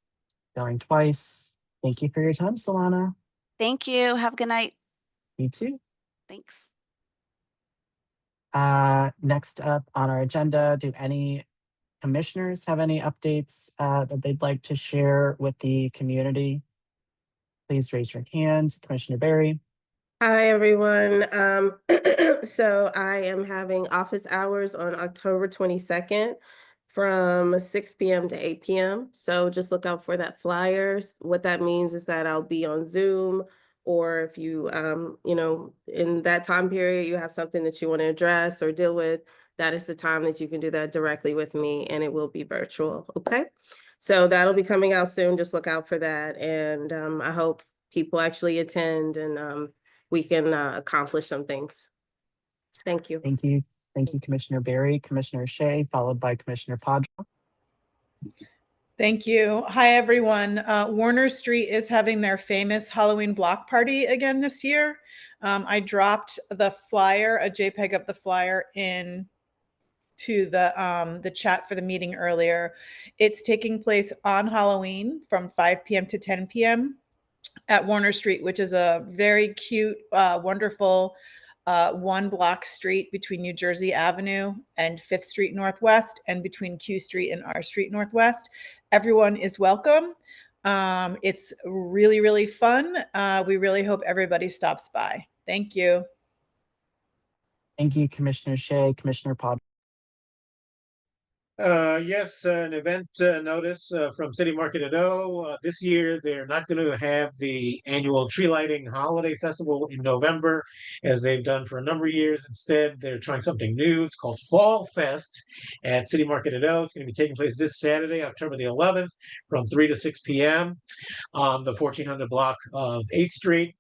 going twice. Thank you for your time, Solana. Thank you. Have a good night. You too. Thanks. Next up on our agenda, do any commissioners have any updates that they'd like to share with the community? Please raise your hand. Commissioner Berry. Hi, everyone. So I am having office hours on October 22nd from 6 p.m. to 8 p.m. So just look out for that flyer. What that means is that I'll be on Zoom, or if you, you know, in that time period, you have something that you want to address or deal with, that is the time that you can do that directly with me, and it will be virtual. Okay. So that'll be coming out soon. Just look out for that. And I hope people actually attend and we can accomplish some things. Thank you. Thank you. Thank you, Commissioner Barry. Commissioner Shea, followed by Commissioner Podge. Thank you. Hi, everyone. Warner Street is having their famous Halloween block party again this year. I dropped the flyer, a JPEG of the flyer, in to the chat for the meeting earlier. It's taking place on Halloween from 5 p.m. to 10 p.m. at Warner Street, which is a very cute, wonderful one block street between New Jersey Avenue and 5th Street Northwest, and between Q Street and R Street Northwest. Everyone is welcome. It's really, really fun. We really hope everybody stops by. Thank you. Thank you, Commissioner Shea. Commissioner Podge. Yes, an event notice from City Market at O. This year, they're not going to have the annual tree lighting holiday festival in November, as they've done for a number of years. Instead, they're trying something new. It's called Fall Fest at City Market at O. It's going to be taking place this Saturday, October the 11th, from 3 to 6 p.m. on the 1400 block of 8th Street.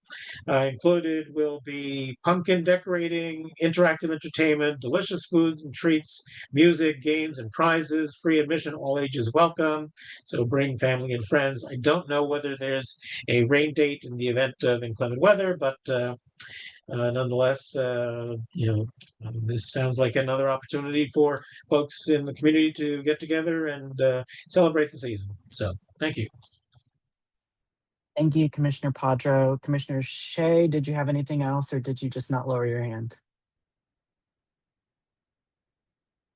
Included will be pumpkin decorating, interactive entertainment, delicious foods and treats, music, games, and prizes, free admission, all ages welcome. So bring family and friends. I don't know whether there's a rain date in the event of inclement weather, but nonetheless, this sounds like another opportunity for folks in the community to get together and celebrate the season. So thank you. Thank you, Commissioner Padro. Commissioner Shea, did you have anything else, or did you just not lower your hand?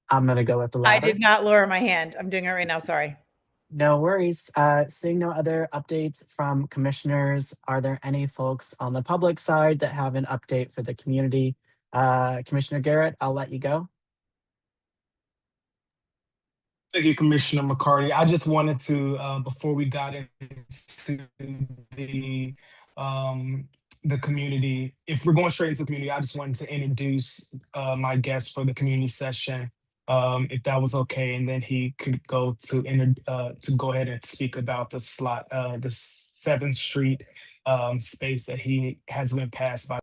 I'm going to go with the I latter. did not lower my hand. I'm doing it right now. Sorry. No worries. Seeing no other updates from commissioners, are there any folks on the public side that have an update for the community? Commissioner Garrett, I'll let you go. Thank you, Commissioner McCarty. I just wanted to, before we got into the community, if we're going straight into the community, I just wanted to introduce my guest for the community session, if that was okay, and then he could go to go ahead and speak about the 7th Street space that he has been passed by.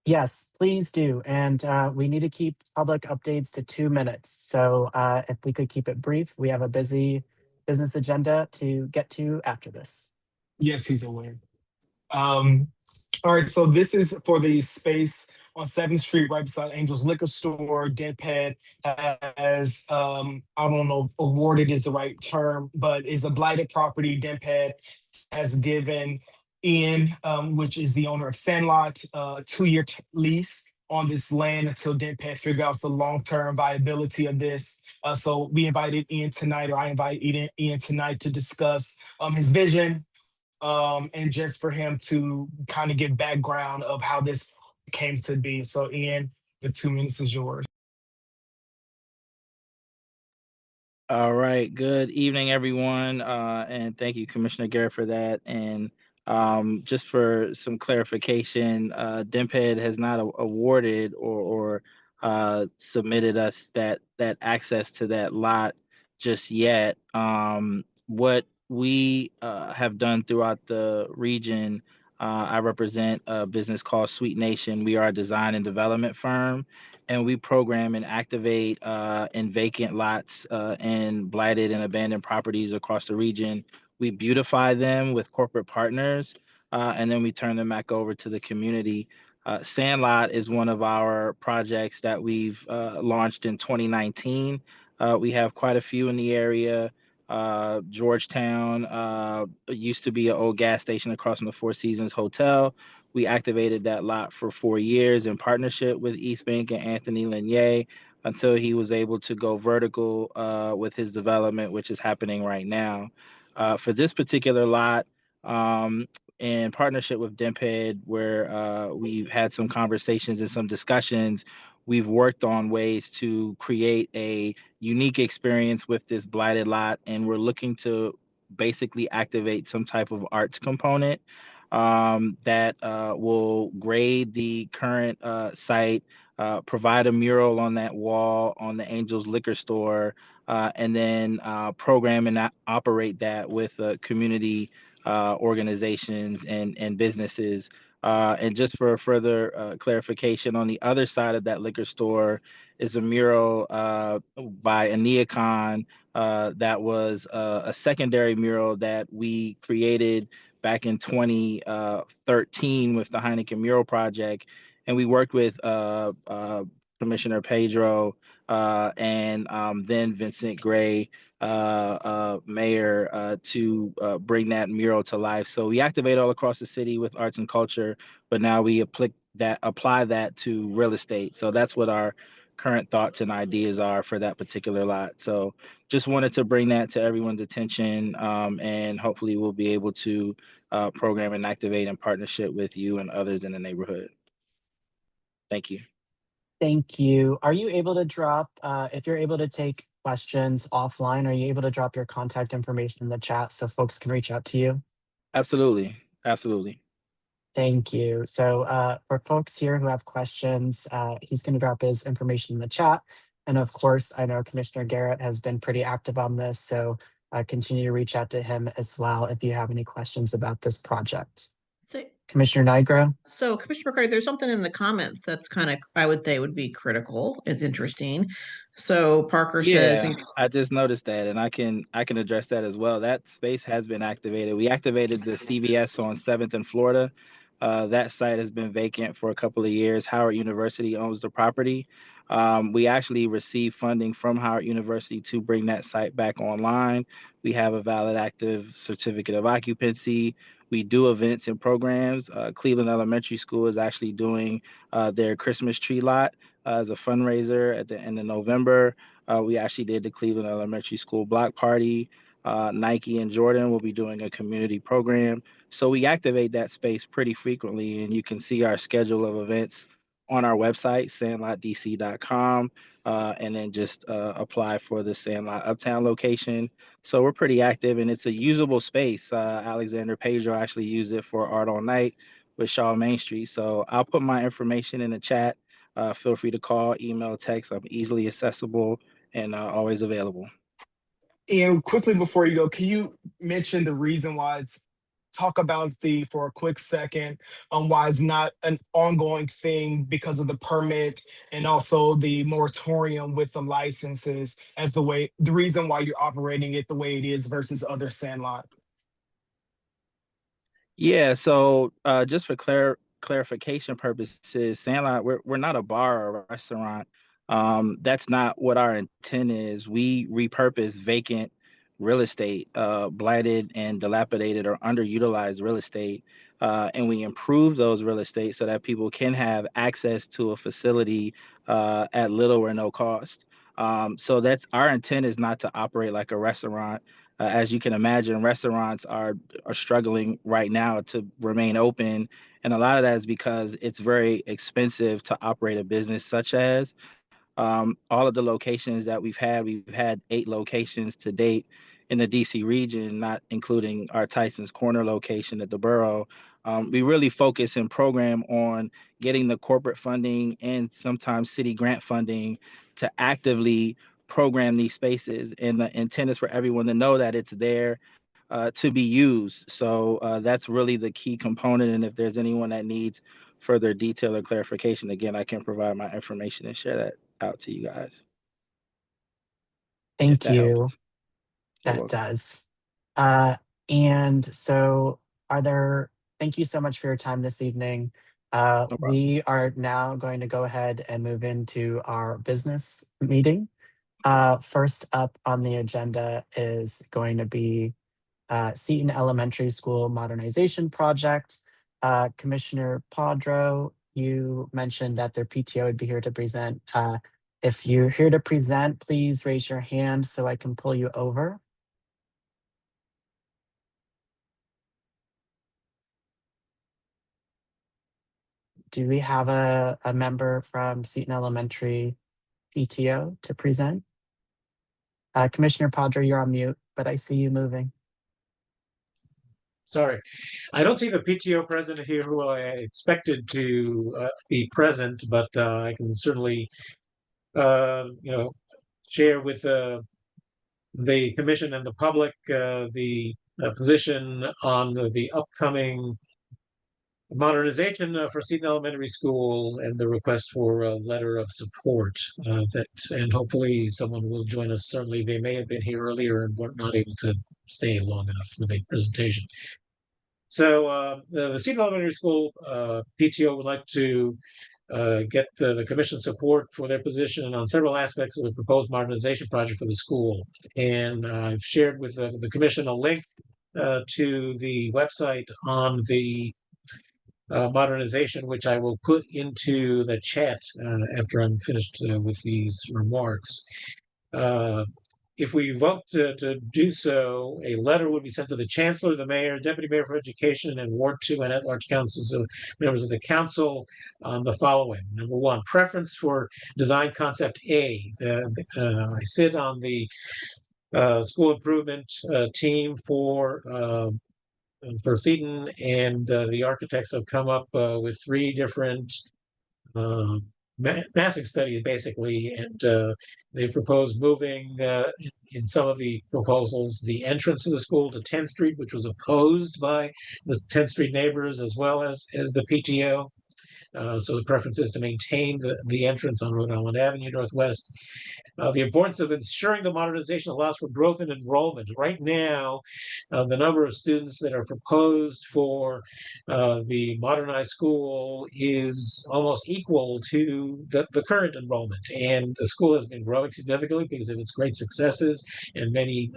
Yes, please do. And we need to keep public updates to 2 minutes. So if we could keep it brief, we have a busy business agenda to get to after this. Yes, he's aware. All right, so this is for the space on 7th Street, right beside Angel's Liquor Store. DENPED has, I don't know if awarded is the right term, but is a blighted property. DENPED has given Ian, which is the owner of Sandlot, a 2-year lease on this land until DENPED figure out the long-term viability of this. So we invited Ian tonight, or I invite Ian tonight to discuss his vision, and just for him to kind of give background of how this came to be. So Ian, the 2 minutes is yours. All right. Good evening, everyone. And thank you, Commissioner Garrett, for that. And just for some clarification, DENPED has not awarded or submitted us that access to that lot just yet. What we have done throughout the region, I represent a business called Sweet Nation. We are a design and development firm, and we program and activate in vacant lots and blighted and abandoned properties across the region. We beautify them with corporate partners, and then we turn them back over to the community. Sandlot is one of our projects that we've launched in 2019. We have quite a few in the area. Georgetown used to be an old gas station across from the Four Seasons Hotel. We activated that lot for 4 years in partnership with East Bank and Anthony Lanier until he was able to go vertical with his development, which is happening right now. For this particular lot, in partnership with DENPED, where we've had some conversations and some discussions, we've worked on ways to create a unique experience with this blighted lot, and we're looking to basically activate some type of arts component that will grade the current site, provide a mural on that wall on the Angel's Liquor Store, and then program and operate that with community organizations and businesses. And just for further clarification, on the other side of that liquor store is a mural by Ania Khan that was a secondary mural that we created back in 2013 with the Heineken Mural Project. And we worked with Commissioner Pedro and then Vincent Gray, mayor, to bring that mural to life. So we activate all across the city with arts and culture, but now we apply that to real estate. So that's what our current thoughts and ideas are for that particular lot. So just wanted to bring that to everyone's attention, and hopefully we'll be able to program and activate in partnership with you and others in the neighborhood. Thank you. Thank you. Are you able to drop, if you're able to take questions offline, are you able to drop your contact information in the chat so folks can reach out to you? Absolutely. Absolutely. Thank you. So for folks here who have questions, he's going to drop his information in the chat. And of course, I know Commissioner Garrett has been pretty active on this, so continue to reach out to him as well if you have any questions about this project. Commissioner Nigro? So Commissioner McCarty, there's something in the comments that's kind of, I would say would be critical. It's interesting. So Parker says, I just noticed that, and I can address that as well. That space has been activated. We activated the CVS on 7th in Florida. That site has been vacant for a couple of years. Howard University owns the property. We actually received funding from Howard University to bring that site back online. We have a valid active certificate of occupancy. We do events and programs. Cleveland Elementary School is actually doing their Christmas tree lot as a fundraiser at the end of November. We actually did the Cleveland Elementary School block party. Nike and Jordan will be doing a community program. So we activate that space pretty frequently, and you can see our schedule of events on our website, sandlotdc.com, and then just apply for the Sandlot Uptown location. So we're pretty active, and it's a usable space. Alexander Pedro actually used it for Art All Night with Shaw Main Street. So I'll put my information in the chat. Feel free to call, email, text. I'm easily accessible and always available. And quickly before you go, can you mention the reason why it's talk about for a quick second on why it's not an ongoing thing because of the permit and also the moratorium with the licenses as the reason why you're operating it the way it is versus other Sandlot? Yeah, so just for clarification purposes, Sandlot, we're not a bar or a restaurant. That's not what our intent is. We repurpose vacant real estate, blighted and dilapidated or underutilized real estate, and we improve those real estate so that people can have access to a facility at little or no cost. So that's our intent is not to operate like a restaurant. As you can imagine, restaurants are struggling right now to remain open, and a lot of that is because it's very expensive to operate a business such as all of the locations that we've had 8 locations to date in the DC region, not including our Tyson's Corner location at the borough. We really focus and program on getting the corporate funding and sometimes city grant funding to actively program these spaces. And the intent is for everyone to know that it's there to be used. So that's really the key component. And if there's anyone that needs further detail or clarification, again, I can provide my information and share that out to you guys. Thank you. Helps. That does. And so thank you so much for your time this evening. We are now going to go ahead and move into our business meeting. First up on the agenda is going to be Seton Elementary School Modernization Project. Commissioner Padro, you mentioned that their PTO would be here to present. If you're here to present, please raise your hand so I can pull you over. Do we have a member from Seton Elementary PTO to present? Commissioner Padro, you're on mute, but I see you moving. Sorry, I don't see the PTO president here who I expected to be present, but I can certainly, share with the commission and the public the position on the upcoming modernization for Seton Elementary School and the request for a letter of support and hopefully someone will join us. Certainly they may have been here earlier and were not able to stay long enough for the presentation. So the Seton Elementary School PTO would like to get the commission support for their position on several aspects of the proposed modernization project for the school. And I've shared with the commission a link to the website on the modernization, which I will put into the chat after I'm finished with these remarks. If we vote to do so, a letter would be sent to the Chancellor, the Mayor, Deputy Mayor for Education, and Ward 2 and at-large councils of members of the council on the following. Number one, preference for design concept A. I sit on the school improvement team for Seton, and the architects have come up with 3 different massing studies, basically, and they've proposed moving in some of the proposals the entrance of the school to 10th Street, which was opposed by the 10th Street neighbors as well as the PTO. So the preference is to maintain the entrance on Rhode Island Avenue Northwest. The importance of ensuring the modernization allows for growth in enrollment. Right now, the number of students that are proposed for the modernized school is almost equal to the current enrollment. And the school has been growing significantly because of its great successes and many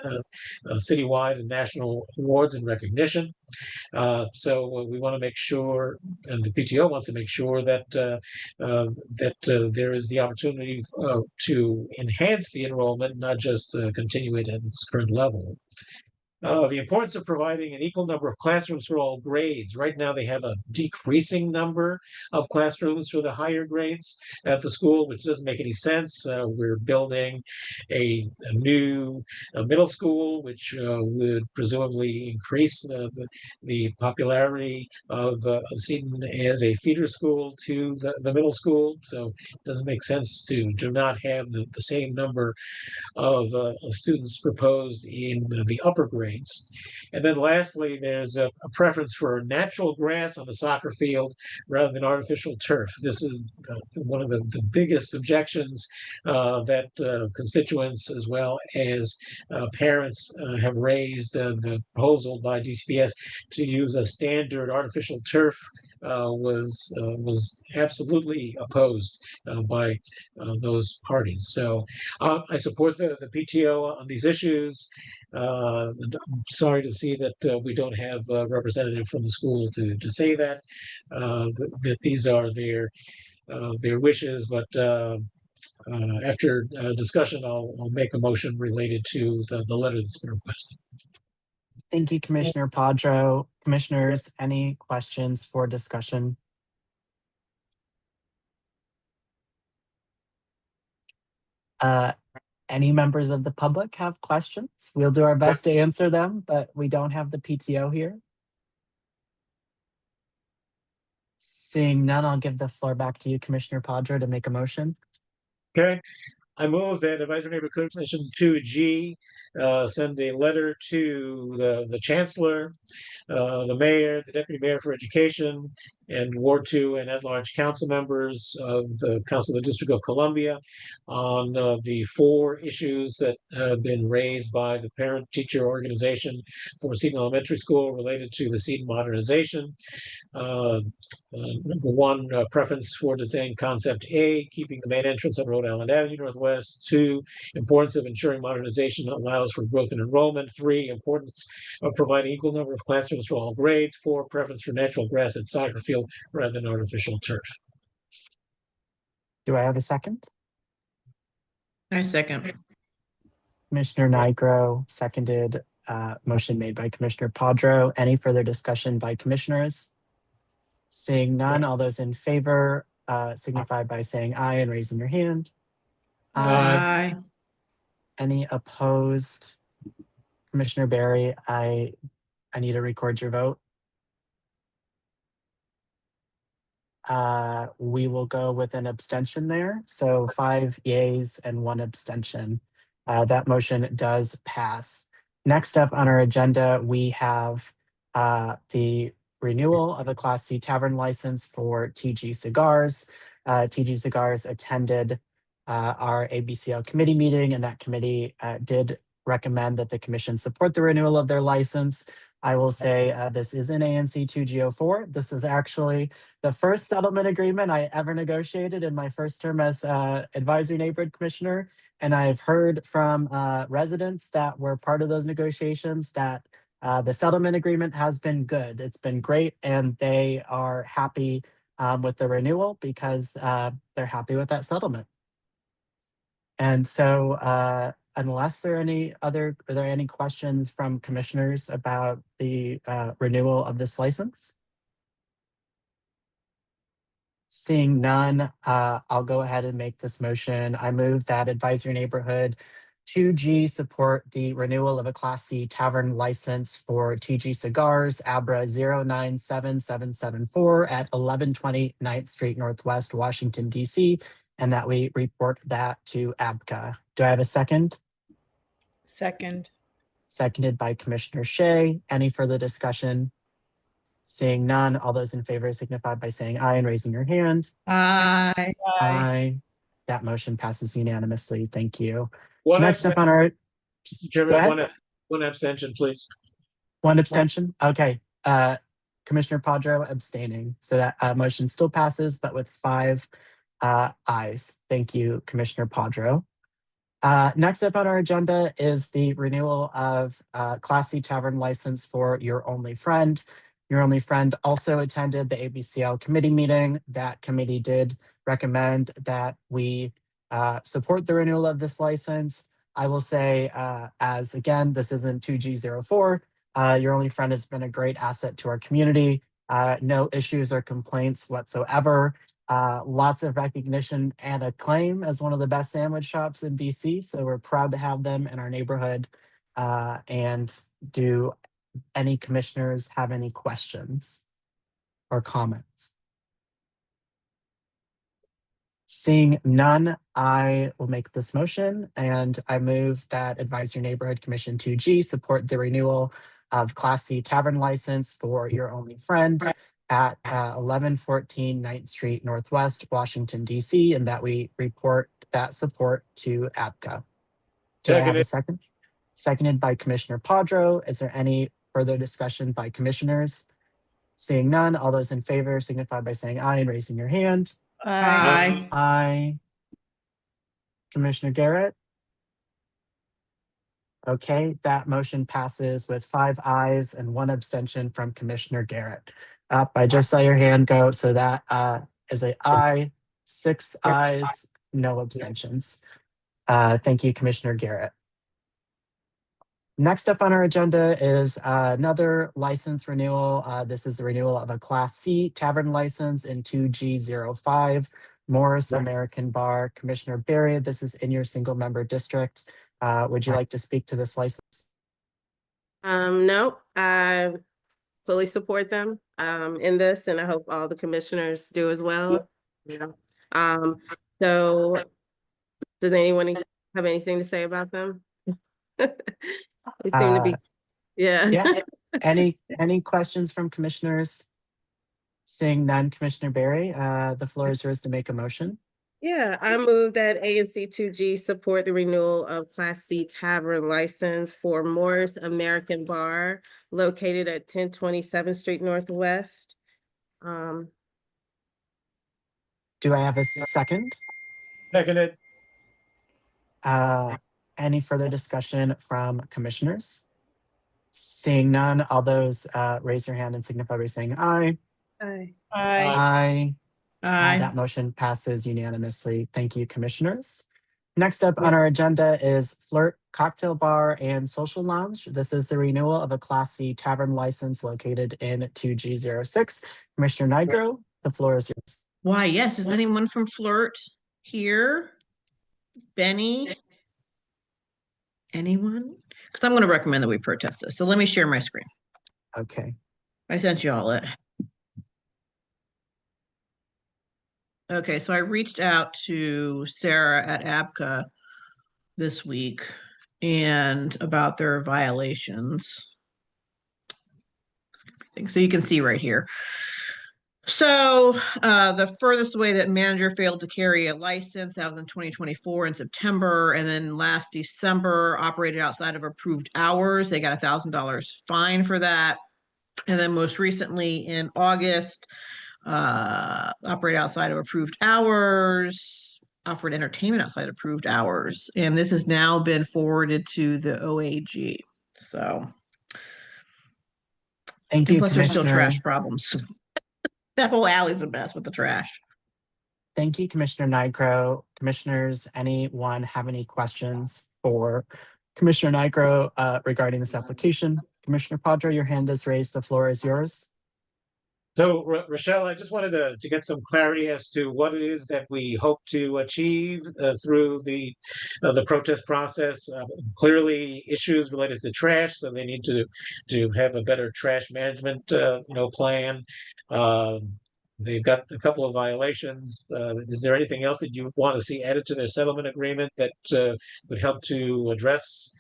citywide and national awards and recognition. So we want to make sure, and the PTO wants to make sure that there is the opportunity to enhance the enrollment, not just continue it at its current level. The importance of providing an equal number of classrooms for all grades. Right now, they have a decreasing number of classrooms for the higher grades at the school, which doesn't make any sense. We're building a new middle school, which would presumably increase the popularity of Seton as a feeder school to the middle school. So it doesn't make sense to do not have the same number of students proposed in the upper grades. And then lastly, there's a preference for natural grass on the soccer field rather than artificial turf. This is one of the biggest objections that constituents as well as parents have raised. The proposal by DCPS to use a standard artificial turf was absolutely opposed by those parties. So I support the PTO on these issues. I'm sorry to see that we don't have a representative from the school to say that these are their wishes, but after discussion, I'll make a motion related to the letter that's been requested. Thank you, Commissioner Padro. Commissioners, any questions for discussion? Any members of the public have questions? We'll do our best to answer them, but we don't have the PTO here. Seeing none, I'll give the floor back to you, Commissioner Padro, to make a motion. Okay. I move that Advisory Neighborhood Commission 2G send a letter to the Chancellor, the Mayor, the Deputy Mayor for Education, and Ward 2 and at-large council members of the Council of the District of Columbia on the 4 issues that have been raised by the parent-teacher organization for Seton Elementary School related to the Seton modernization. Number 1, preference for design concept A, keeping the main entrance on Rhode Island Avenue Northwest. 2, importance of ensuring modernization allows for growth in enrollment. 3, importance of providing equal number of classrooms for all grades. 4, preference for natural grass at soccer field rather than artificial turf. Do I have a second? I second. Commissioner Nigro seconded. Motion made by Commissioner Padro. Any further discussion by commissioners? Seeing none, all those in favor signify by saying aye and raising your hand. Aye. Any opposed? Commissioner Barry, I need to record your vote. We will go with an abstention there. So 5 yeas and 1 abstention. That motion does pass. Next up on our agenda, we have the renewal of a Class C tavern license for TG Cigars. TG Cigars attended our ABCL committee meeting, and that committee did recommend that the commission support the renewal of their license. I will say this is an ANC 2G04. This is actually the first settlement agreement I ever negotiated in my first term as advisory neighborhood commissioner. And I've heard from residents that were part of those negotiations that the settlement agreement has been good. It's been great, and they are happy with the renewal because they're happy with that settlement. And so unless there are there any questions from commissioners about the renewal of this license? Seeing none, I'll go ahead and make this motion. I move that Advisory Neighborhood 2G support the renewal of a Class C tavern license for TG Cigars, Abra 097774 at 1120 9th Street Northwest, Washington, D.C., and that we report that to ABCA. Do I have a second? Second. Seconded by Commissioner Shea. Any further discussion? Seeing none, all those in favor signify by saying aye and raising your hand. Aye. Aye. That motion passes unanimously. Thank you. One Next up on our, Mr. go Chairman, ahead. one abstention, please. One abstention? Okay. Commissioner Padro abstaining. So that motion still passes, but with 5 ayes. Thank you, Commissioner Padro. Next up on our agenda is the renewal of Class C tavern license for Your Only Friend. Your Only Friend also attended the ABCL committee meeting. That committee did recommend that we support the renewal of this license. I will say, as again, this isn't 2G04. Your Only Friend has been a great asset to our community. No issues or complaints whatsoever. Lots of recognition and acclaim as one of the best sandwich shops in DC. So we're proud to have them in our neighborhood. And do any commissioners have any questions or comments? Seeing none, I will make this motion, and I move that Advisory Neighborhood Commission 2G support the renewal of Class C tavern license for Your Only Friend at 1114 9th Street Northwest, Washington, D.C., and that we report that support to ABCA. Do I have a second? Seconded by Commissioner Padro. Is there any further discussion by commissioners? Seeing none, all those in favor signify by saying aye and raising your hand. Aye. Aye. Commissioner Garrett? Okay, that motion passes with 5 ayes and 1 abstention from Commissioner Garrett. I just saw your hand go, so that is an aye, 6 ayes, no abstentions. Thank you, Commissioner Garrett. Next up on our agenda is another license renewal. This is the renewal of a Class C tavern license in 2G05, Morris American Bar. Commissioner Berry, this is in your single member district. Would you like to speak to this license? No, I fully support them in this, and I hope all the commissioners do as well. Yeah. So does anyone have anything to say about them? They seem to be, yeah. Yeah. Any questions from commissioners? Seeing none, Commissioner Berry, the floor is yours to make a motion. Yeah, I move that ANC 2G support the renewal of Class C tavern license for Morris American Bar located at 1027th Street Northwest. Do I have a second? Seconded. Any further discussion from commissioners? Seeing none, all those raise your hand and signify by saying aye. Aye. Aye. Aye. That motion passes unanimously. Thank you, commissioners. Next up on our agenda is Flirt Cocktail Bar and Social Lounge. This is the renewal of a Class C tavern license located in 2G06. Commissioner Nigro, the floor is yours. Why, yes. Is anyone from Flirt here? Benny? Anyone? Because I'm going to recommend that we protest this. So let me share my screen. Okay. I sent you all it. Okay, so I reached out to Sarah at ABCA this week and about their violations. thing. So you can see right here. So the furthest away that manager failed to carry a license, that was in 2024 in September. And then last December, operated outside of approved hours. They got $1,000 fine for that. And then most recently in August, operate outside of approved hours, offered entertainment outside approved hours. And this has now been forwarded to the OAG. So, Thank and you, plus there's still Commissioner. trash problems. That whole alley's a mess with the trash. Thank you, Commissioner Nigro. Commissioners, anyone have any questions for Commissioner Nigro regarding this application? Commissioner Padre, your hand is raised. The floor is yours. So, Rochelle, I just wanted to get some clarity as to what it is that we hope to achieve through the protest process. Clearly, issues related to trash, so they need to have a better trash management plan. They've got a couple of violations. Is there anything else that you want to see added to their settlement agreement that would help to address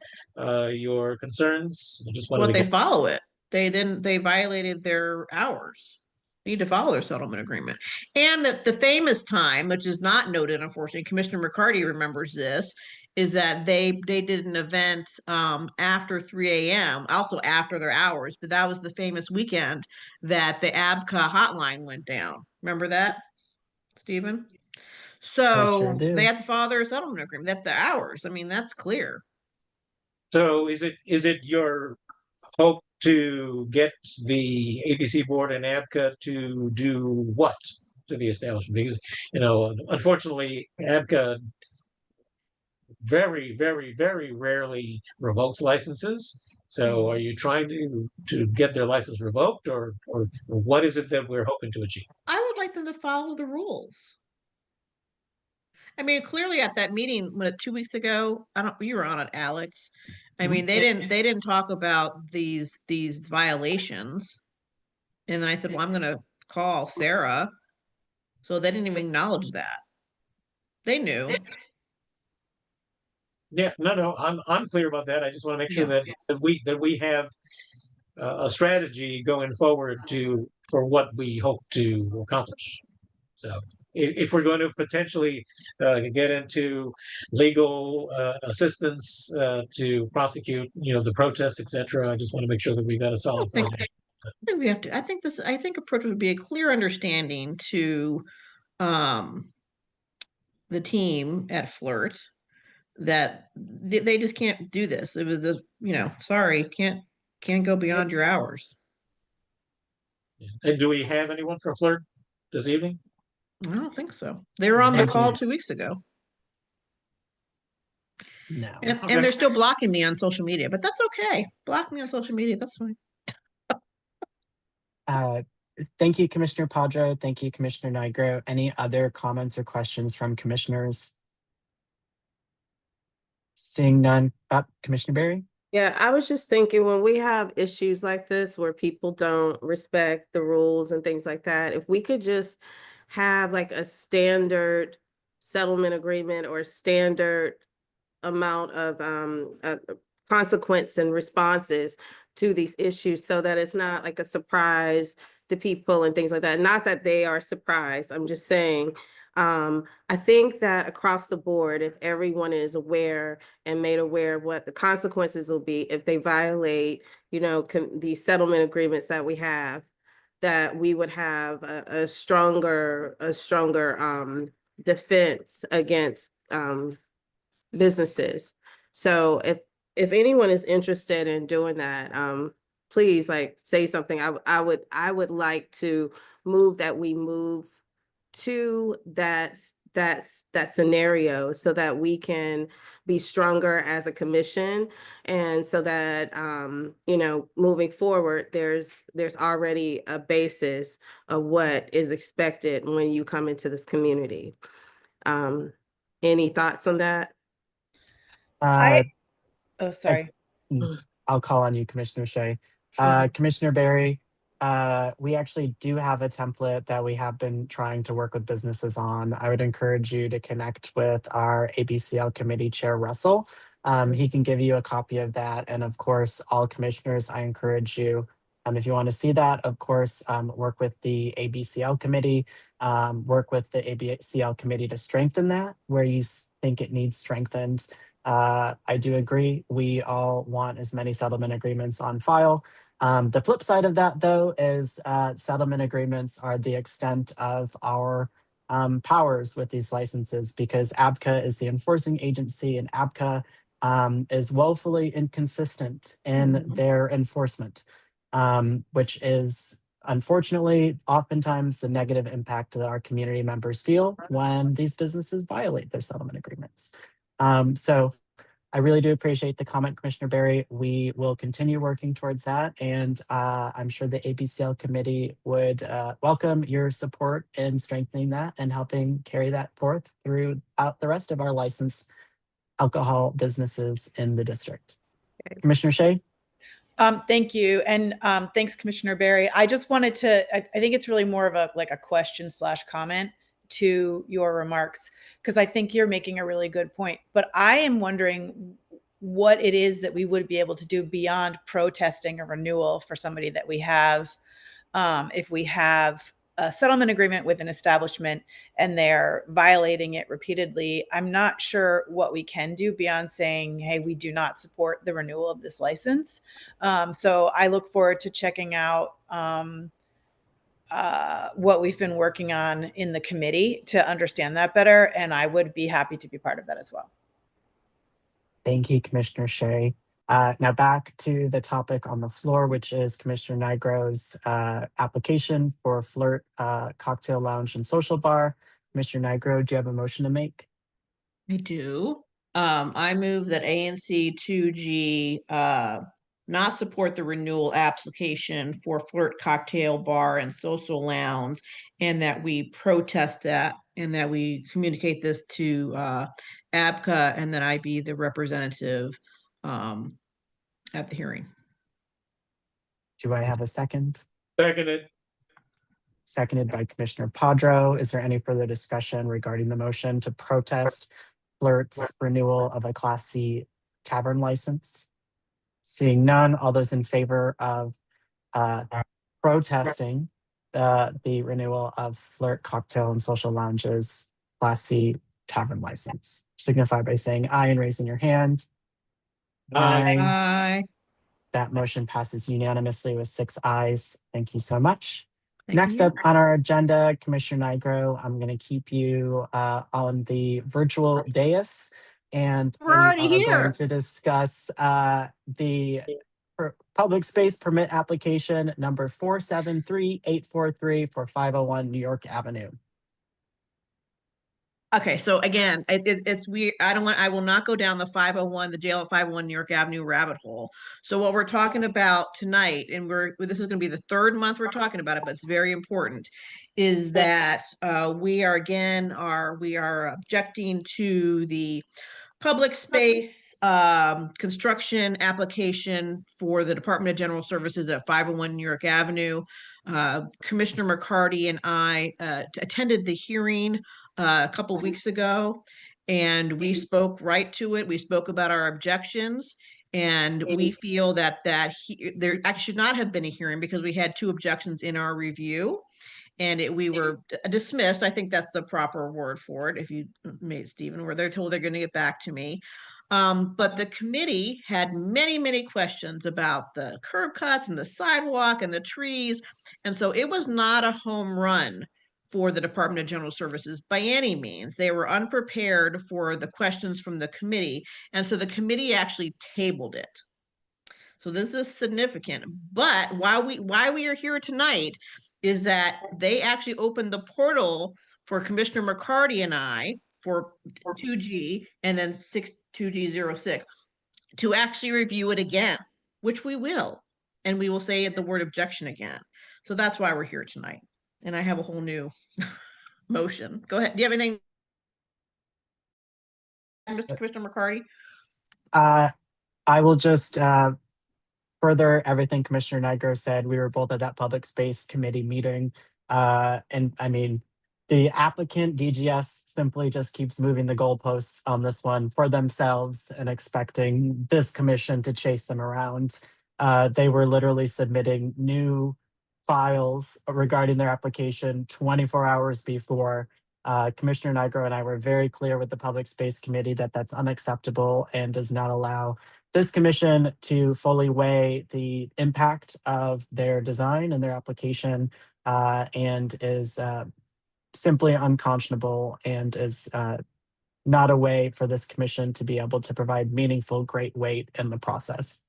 your concerns? I just wanted Well, to they get. follow it. They violated their hours. They need to follow their settlement agreement. And the famous time, which is not noted, unfortunately, Commissioner McCarty remembers this, is that they did an event after 3 a.m., also after their hours, but that was the famous weekend that the ABCA hotline went down. Remember that, Stephen? So do. they have to follow their settlement agreement. That's the hours. I mean, that's clear. So is it your hope to get the ABC board and ABCA to do what to the establishment? Because, unfortunately, ABCA very, very, very rarely revokes licenses. So are you trying to get their license revoked, or what is it that we're hoping to achieve? I would like them to follow the rules. I mean, clearly at that meeting, 2 weeks ago, you were on it, Alex. I mean, they didn't talk about these violations. And then I said, well, I'm gonna call Sarah. So they didn't even acknowledge that. They knew. Yeah, no, I'm clear about that. I just want to make sure Yeah. that we have a strategy going forward for what we hope to accomplish. So if we're going to potentially get into legal assistance to prosecute, the protests, etc., I just want to make sure that we've got a solid foundation. I think we have to. I think approach would be a clear understanding to the team at Flirt that they just can't do this. It was just, sorry, can't go beyond your hours. And do we have anyone from Flirt this evening? I don't think so. They were on the call 2 weeks ago. No. And they're still blocking me on social media, but that's okay. Block me on social media. That's fine. Thank you, Commissioner Padre. Thank you, Commissioner Nigro. Any other comments or questions from commissioners? Seeing none. Commissioner Berry? Yeah, I was just thinking when we have issues like this where people don't respect the rules and things like that, if we could just have like a standard settlement agreement or standard amount of consequence and responses to these issues so that it's not like a surprise to people and things like that. Not that they are surprised. I'm just saying, I think that across the board, if everyone is aware and made aware of what the consequences will be if they violate, the settlement agreements that we have, that we would have a stronger defense against businesses. So if anyone is interested in doing that, please say something. I would like to move that we move to that scenario so that we can be stronger as a commission, and so that moving forward there's already a basis of what is expected when you come into this community. Any thoughts on that? Sorry. I'll call on you, Commissioner Shea. Commissioner Berry, we actually do have a template that we have been trying to work with businesses on. I would encourage you to connect with our ABCL committee chair, Russell. He can give you a copy of that. And of course, all commissioners, I encourage you If you want to see that, of course, work with the ABCL committee, work with the ABCL committee to strengthen that where you think it needs strengthened. I do agree. We all want as many settlement agreements on file. The flip side of that, though, is settlement agreements are the extent of our powers with these licenses, because ABCA is the enforcing agency, and ABCA is woefully inconsistent in their enforcement, which is unfortunately oftentimes the negative impact that our community members feel when these businesses violate their settlement agreements. So I really do appreciate the comment, Commissioner Berry. We will continue working towards that, and I'm sure the ABCL committee would welcome your support in strengthening that and helping carry that forth throughout the rest of our licensed alcohol businesses in the district. Commissioner Shea? Thank you. And thanks, Commissioner Berry. I just wanted to, I think it's really more of a question / comment to your remarks, because I think you're making a really good point. But I am wondering what it is that we would be able to do beyond protesting a renewal for somebody that we have, if we have a settlement agreement with an establishment and they're violating it repeatedly. I'm not sure what we can do beyond saying, hey, we do not support the renewal of this license. So I look forward to checking out what we've been working on in the committee to understand that better. And I would be happy to be part of that as well. Thank you, Commissioner Shea. Now back to the topic on the floor, which is Commissioner Nigro's application for Flirt Cocktail Lounge and Social Bar. Commissioner Nigro, do you have a motion to make? I do. I move that ANC 2G not support the renewal application for Flirt Cocktail Bar and Social Lounge, and that we protest that, and that we communicate this to ABCA, and that I be the representative at the hearing. Do I have a second? Seconded. Seconded by Commissioner Padro. Is there any further discussion regarding the motion to protest Flirt's renewal of a Class C tavern license? Seeing none, all those in favor of protesting the renewal of Flirt Cocktail and Social Lounge's Class C tavern license, signify by saying aye and raising your hand. Aye. Aye. That motion passes unanimously with 6 ayes. Thank you so much. Thank Next you. up on our agenda, Commissioner Nigro, I'm going to keep you on the virtual dais, and We're already we are here. going to discuss the public space permit application number 473843 for 501 New York Avenue. Okay, so again, it's weird. I will not go down the 501, the jail at 501 New York Avenue rabbit hole. So what we're talking about tonight, and this is going to be the third month we're talking about it, but it's very important, is that we are objecting to the public space construction application for the Department of General Services at 501 New York Avenue. Commissioner McCarty and I attended the hearing a couple weeks ago, and we spoke right to it. We spoke about our objections, and we feel that there actually should not have been a hearing because we had 2 objections in our review, and we were dismissed. I think that's the proper word for it. If you made Stephen, where they're told they're going to get back to me. But the committee had many, many questions about the curb cuts and the sidewalk and the trees. And so it was not a home run for the Department of General Services by any means. They were unprepared for the questions from the committee. And so the committee actually tabled it. So this is significant. But why we are here tonight is that they actually opened the portal for Commissioner McCarty and I for 2G and then 2G06 to actually review it again, which we will. And we will say the word objection again. So that's why we're here tonight. And I have a whole new motion. Go ahead. Do you have anything, Mr. Commissioner McCarty? I will just further everything Commissioner Nigro said. We were both at that public space committee meeting. And I mean, the applicant DGS simply just keeps moving the goalposts on this one for themselves and expecting this commission to chase them around. They were literally submitting new files regarding their application 24 hours before. Commissioner Nigro and I were very clear with the Public Space Committee that that's unacceptable and does not allow this commission to fully weigh the impact of their design and their application, and is simply unconscionable, and is not a way for this commission to be able to provide meaningful great weight in the process.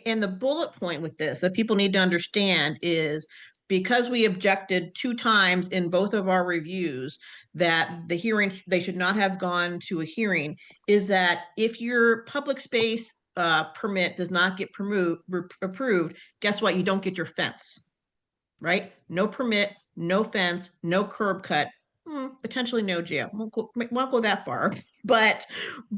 And the bullet point with this that people need to understand is, because we objected 2 times in both of our reviews that the hearing, they should not have gone to a hearing, is that if your public space permit does not get approved, guess what? You don't get your fence, right? No permit, no fence, no curb cut, potentially no jail. Won't go that far, but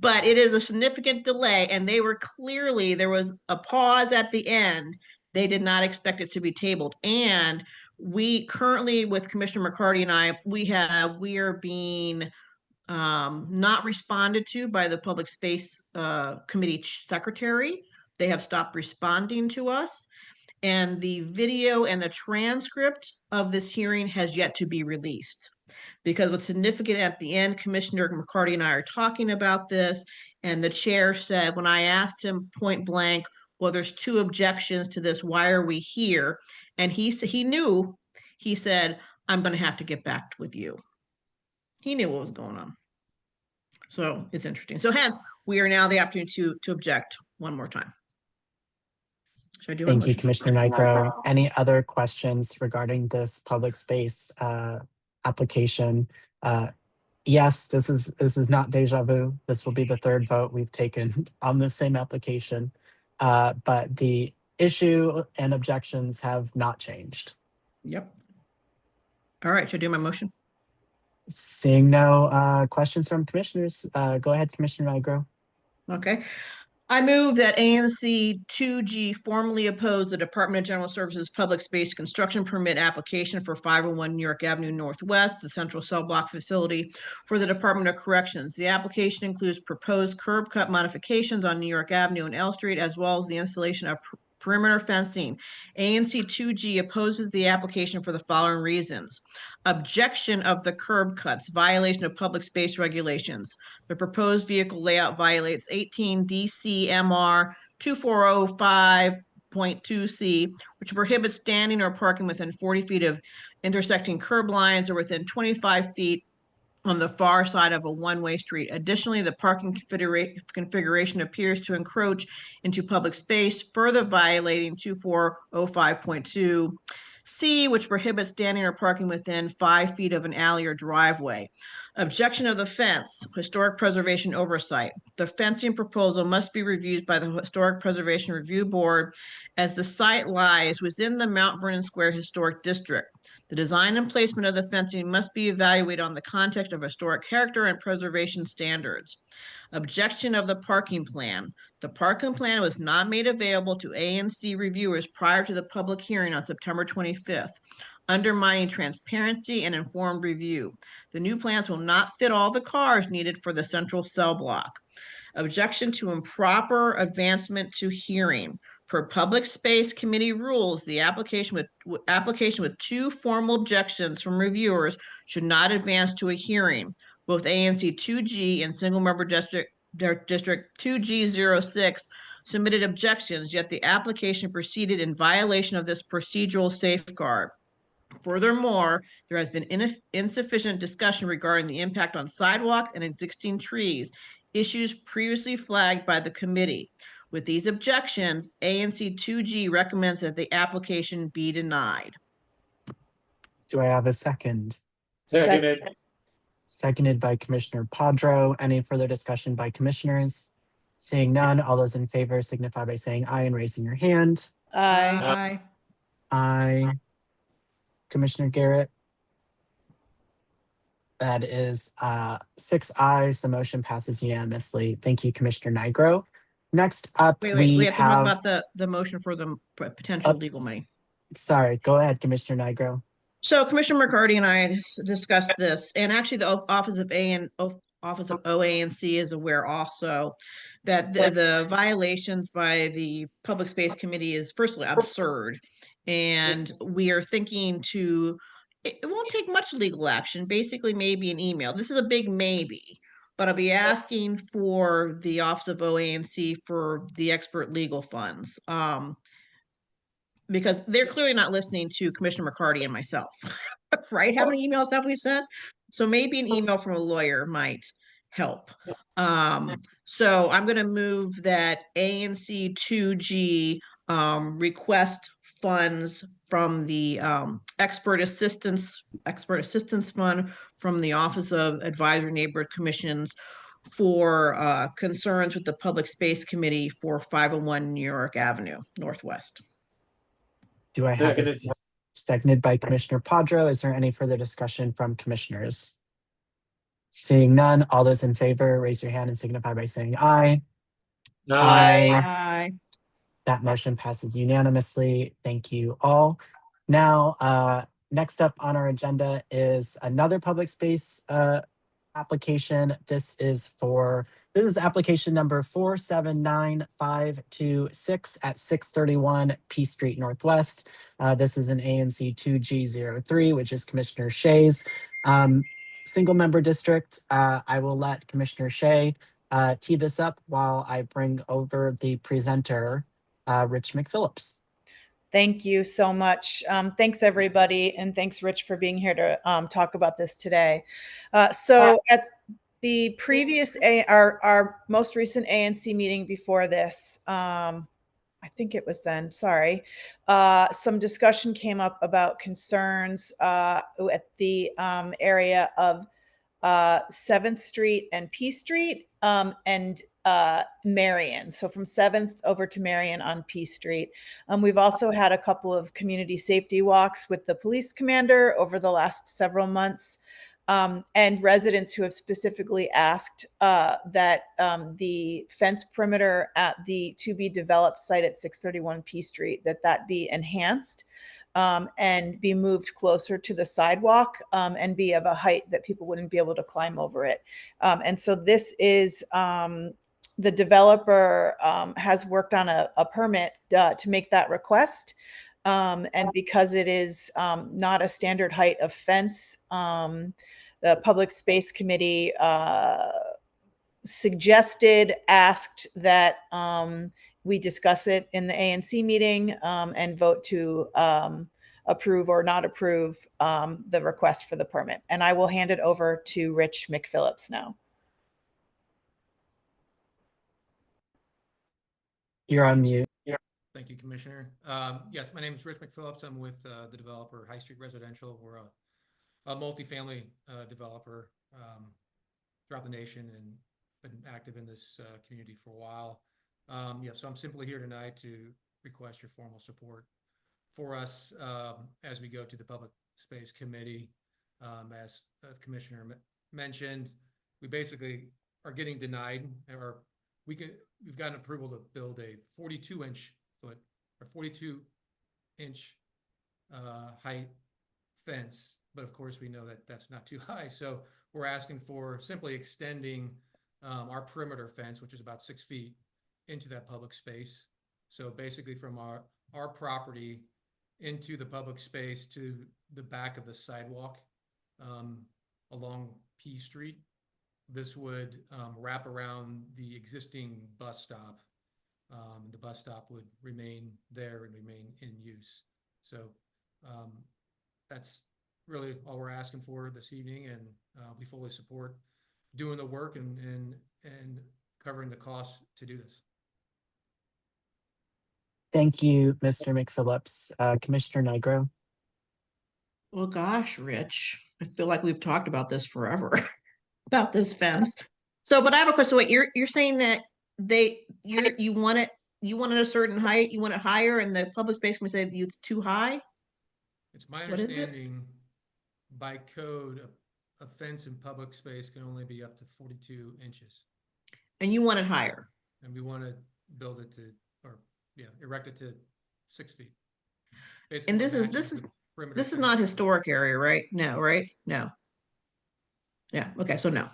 it is a significant delay, and they were clearly, there was a pause at the end. They did not expect it to be tabled, and we currently, with Commissioner McCarty and I, we are being not responded to by the Public Space Committee Secretary. They have stopped responding to us, and the video and the transcript of this hearing has yet to be released. Because what's significant at the end, Commissioner McCarty and I are talking about this, and the chair said, when I asked him point blank, well, there's 2 objections to this, why are we here? And he said, he said, I'm going to have to get back with you. He knew what was going on. So it's interesting. So hence, we are now the opportunity to object one more time. Should I do Thank you, Commissioner Nigro. Any other questions regarding this public space application? Yes, this is not deja vu. This will be the 3rd vote we've taken on the same application, but the issue and objections have not changed. Yep. All right, should I do my motion? Seeing no questions from commissioners, go ahead, Commissioner Nigro. Okay. I move that ANC 2G formally oppose the Department of General Services Public Space Construction Permit application for 501 New York Avenue Northwest, the central cell block facility for the Department of Corrections. The application includes proposed curb cut modifications on New York Avenue and L Street, as well as the installation of perimeter fencing. ANC 2G opposes the application for the following reasons: objection of the curb cuts, violation of public space regulations. The proposed vehicle layout violates 18 DCMR 2405.2C, which prohibits standing or parking within 40 feet of intersecting curb lines or within 25 feet on the far side of a one-way street. Additionally, the parking configuration appears to encroach into public space, further violating 2405.2C, which prohibits standing or parking within 5 feet of an alley or driveway. Objection of the fence, historic preservation oversight. The fencing proposal must be reviewed by the Historic Preservation Review Board, as the site lies within the Mount Vernon Square Historic District. The design and placement of the fencing must be evaluated on the context of historic character and preservation standards. Objection of the parking plan. The parking plan was not made available to ANC reviewers prior to the public hearing on September 25th, undermining transparency and informed review. The new plans will not fit all the cars needed for the central cell block. Objection to improper advancement to hearing. Per Public Space Committee rules, the application with 2 formal objections from reviewers should not advance to a hearing. Both ANC 2G and Single Member District 2G06 submitted objections, yet the application proceeded in violation of this procedural safeguard. Furthermore, there has been insufficient discussion regarding the impact on sidewalks and existing trees, issues previously flagged by the committee. With these objections, ANC 2G recommends that the application be denied. Do I have a second? Seconded. Seconded by Commissioner Padro. Any further discussion by commissioners? Seeing none, all those in favor signify by saying aye and raising your hand. Aye. Aye. Commissioner Garrett? That is 6 ayes. The motion passes unanimously. Thank you, Commissioner Nigro. Next up, Wait, we we have to have talk about the motion for the potential legal money. Sorry, go ahead, Commissioner Nigro. So Commissioner McCarty and I discussed this, and actually the Office of Office of OANC is aware also that the violations by the Public Space Committee is firstly absurd. And we are thinking it won't take much legal action, basically maybe an email. This is a big maybe, but I'll be asking for the Office of OANC for the expert legal funds. Because they're clearly not listening to Commissioner McCarty and myself, right? How many emails have we sent? So maybe an email from a lawyer might help. So I'm going to move that ANC 2G request funds from the expert assistance fund from the Office of Advisory Neighborhood Commissions for concerns with the Public Space Committee for 501 New York Avenue Northwest. Do I have a seconded by Commissioner Padro? Is there any further discussion from commissioners? Seeing none, all those in favor, raise your hand and signify by saying aye. Aye. That motion passes unanimously. Thank you all. Now, next up on our agenda is another public space application. This is application number 479526 at 631 P Street Northwest. This is an ANC 2G03, which is Commissioner Shea's single member district. I will let Commissioner Shea tee this up while I bring over the presenter, Rich McPhillips. Thank you so much. Thanks, everybody. And thanks, Rich, for being here to talk about this today. So at the previous, our most recent ANC meeting before this, I think it was then, sorry, some discussion came up about concerns at the area of 7th Street and P Street and Marion. So from 7th over to Marion on P Street. We've also had a couple of community safety walks with the police commander over the last several months. And residents who have specifically asked that the fence perimeter at the to be developed site at 631 P Street, that be enhanced and be moved closer to the sidewalk and be of a height that people wouldn't be able to climb over it. And so this is the developer has worked on a permit to make that request. And because it is not a standard height of fence, the Public Space Committee asked that we discuss it in the ANC meeting and vote to approve or not approve the request for the permit. And I will hand it over to Rich McPhillips now. You're on mute. Thank you, Commissioner. Yes, my name is Rich McPhillips. I'm with the developer High Street Residential. We're a multifamily developer throughout the nation and been active in this community for a while. So I'm simply here tonight to request your formal support for us as we go to the Public Space Committee. As the Commissioner mentioned, we basically are getting denied, or we've gotten approval to build a 42-inch height fence, but of course we know that that's not too high. So we're asking for simply extending our perimeter fence, which is about 6 feet, into that public space. So basically from our property into the public space to the back of the sidewalk along P Street. This would wrap around the existing bus stop. The bus stop would remain there and remain in use. So that's really all we're asking for this evening, and we fully support doing the work and covering the costs to do this. Thank you, Mr. McPhillips. Commissioner Nigro. Well, gosh, Rich, I feel like we've talked about this forever about this fence. So, but I have a question. Wait, you're saying that you want it a certain height, you want it higher, and the public space can say it's too high? It's my understanding by code a fence in public space can only be up to 42 inches. And you want it higher? And we want to build it to, erect it to 6 feet. Basically, and this is not historic area, right? No, right? No. Yeah. Okay. So no.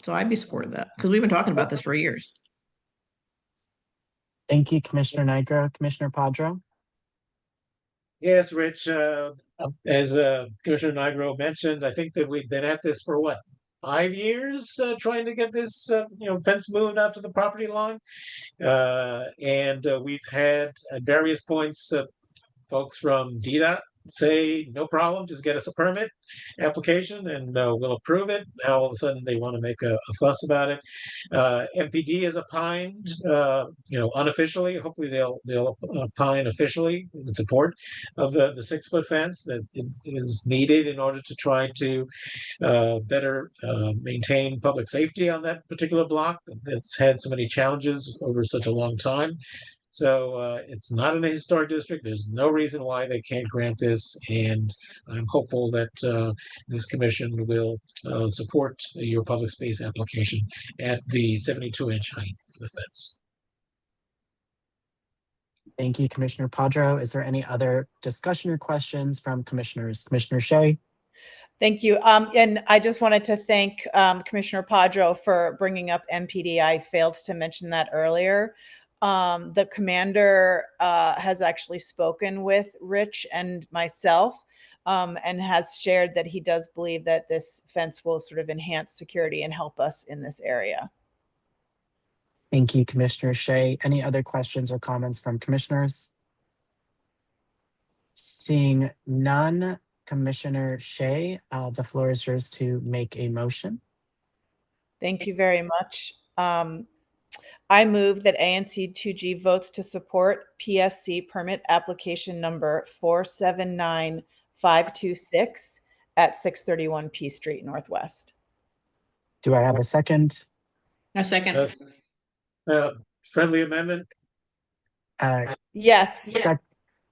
So I'd be supportive of that because we've been talking about this for years. Thank you, Commissioner Nigro. Commissioner Padro? Yes, Rich, as Commissioner Nigro mentioned, I think that we've been at this for what, 5 years, trying to get this, fence moved out to the property line. And we've had at various points, folks from DDOT say, no problem, just get us a permit application and we'll approve it. Now all of a sudden they want to make a fuss about it. MPD has opined, unofficially. Hopefully they'll opine officially in support of the 6-foot fence that is needed in order to try to better maintain public safety on that particular block that's had so many challenges over such a long time. So it's not in a historic district. There's no reason why they can't grant this, and I'm hopeful that this commission will support your public space application at the 72-inch height for the fence. Thank you, Commissioner Padro. Is there any other discussion or questions from commissioners? Commissioner Shea? Thank you. And I just wanted to thank Commissioner Padro for bringing up MPD. I failed to mention that earlier. The commander has actually spoken with Rich and myself and has shared that he does believe that this fence will sort of enhance security and help us in this area. Thank you, Commissioner Shea. Any other questions or comments from commissioners? Seeing none, Commissioner Shea, the floor is yours to make a motion. Thank you very much. I move that ANC 2G votes to support PSC permit application number 479526 at 631 P Street Northwest. Do I have a second? A second. Friendly amendment Yes.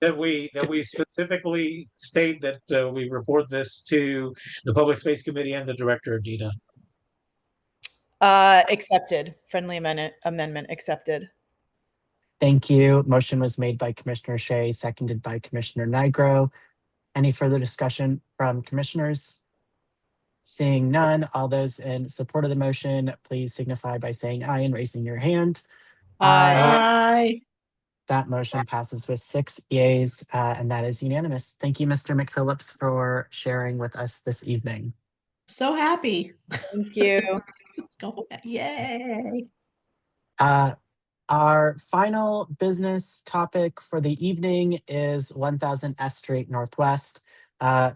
that we specifically state that we report this to the Public Space Committee and the Director of DDOT. Accepted. Friendly amendment accepted. Thank you. Motion was made by Commissioner Shea, seconded by Commissioner Nigro. Any further discussion from commissioners? Seeing none, all those in support of the motion, please signify by saying aye and raising your hand. Aye. That motion passes with 6 yeas, and that is unanimous. Thank you, Mr. McPhillips, for sharing with us this evening. So happy. Thank you. Let's go. Yay. Our final business topic for the evening is 1000 S Street Northwest.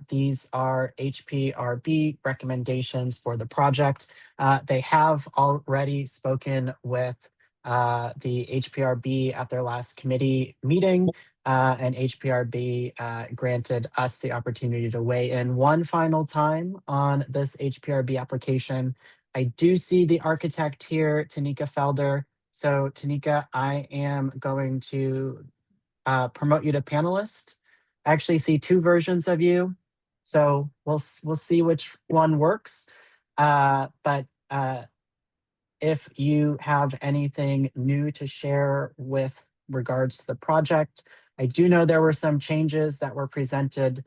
These are HPRB recommendations for the project. They have already spoken with the HPRB at their last committee meeting, and HPRB granted us the opportunity to weigh in one final time on this HPRB application. I do see the architect here, Tanika Felder. So Tanika, I am going to promote you to panelist. I actually see 2 versions of you, so we'll see which one works. But if you have anything new to share with regards to the project, I do know there were some changes that were presented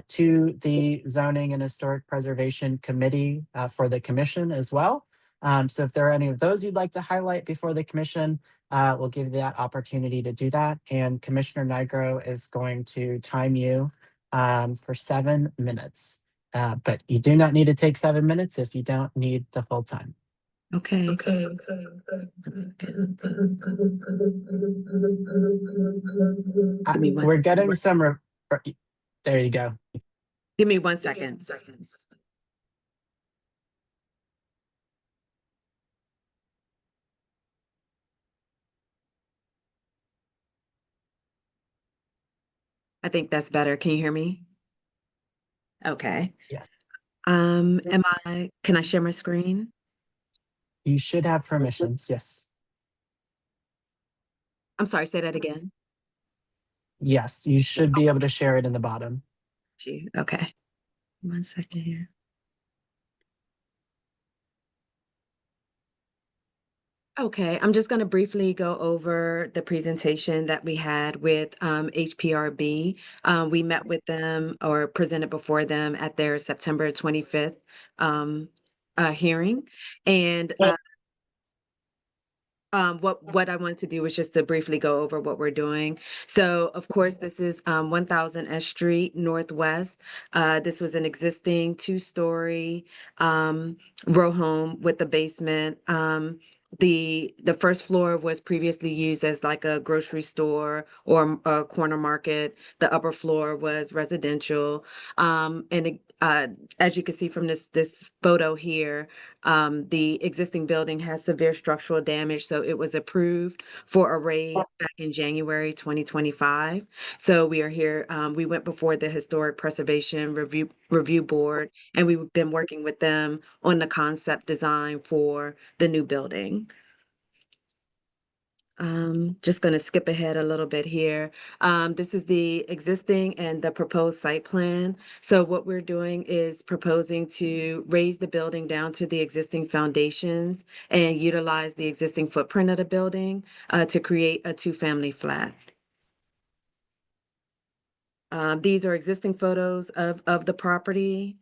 to the Zoning and Historic Preservation Committee for the commission as well. So if there are any of those you'd like to highlight before the commission, we'll give you that opportunity to do that. And Commissioner Nigro is going to time you for 7 minutes. But you do not need to take 7 minutes if you don't need the full time. Okay. We're getting some. There you go. Give me 1 second. I think that's better. Can you hear me? Okay. Yes. Can I share my screen? You should have permissions, yes. I'm sorry, say that again. Yes, you should be able to share it in the bottom. Okay. 1 second here. Okay, I'm just going to briefly go over the presentation that we had with HPRB. We met with them or presented before them at their September 25th hearing. And what I wanted to do was just to briefly go over what we're doing. So, of course, this is 1000 S Street Northwest. This was an existing 2-story row home with a basement. The first floor was previously used as like a grocery store or a corner market. The upper floor was residential. As you can see from this photo here, the existing building has severe structural damage, so it was approved for a raise back in January 2025. So we are here. We went before the Historic Preservation Review Board, and we've been working with them on the concept design for the new building. Just going to skip ahead a little bit here. This is the existing and the proposed site plan. So what we're doing is proposing to raise the building down to the existing foundations and utilize the existing footprint of the building to create a 2-family flat. These are existing photos of the property.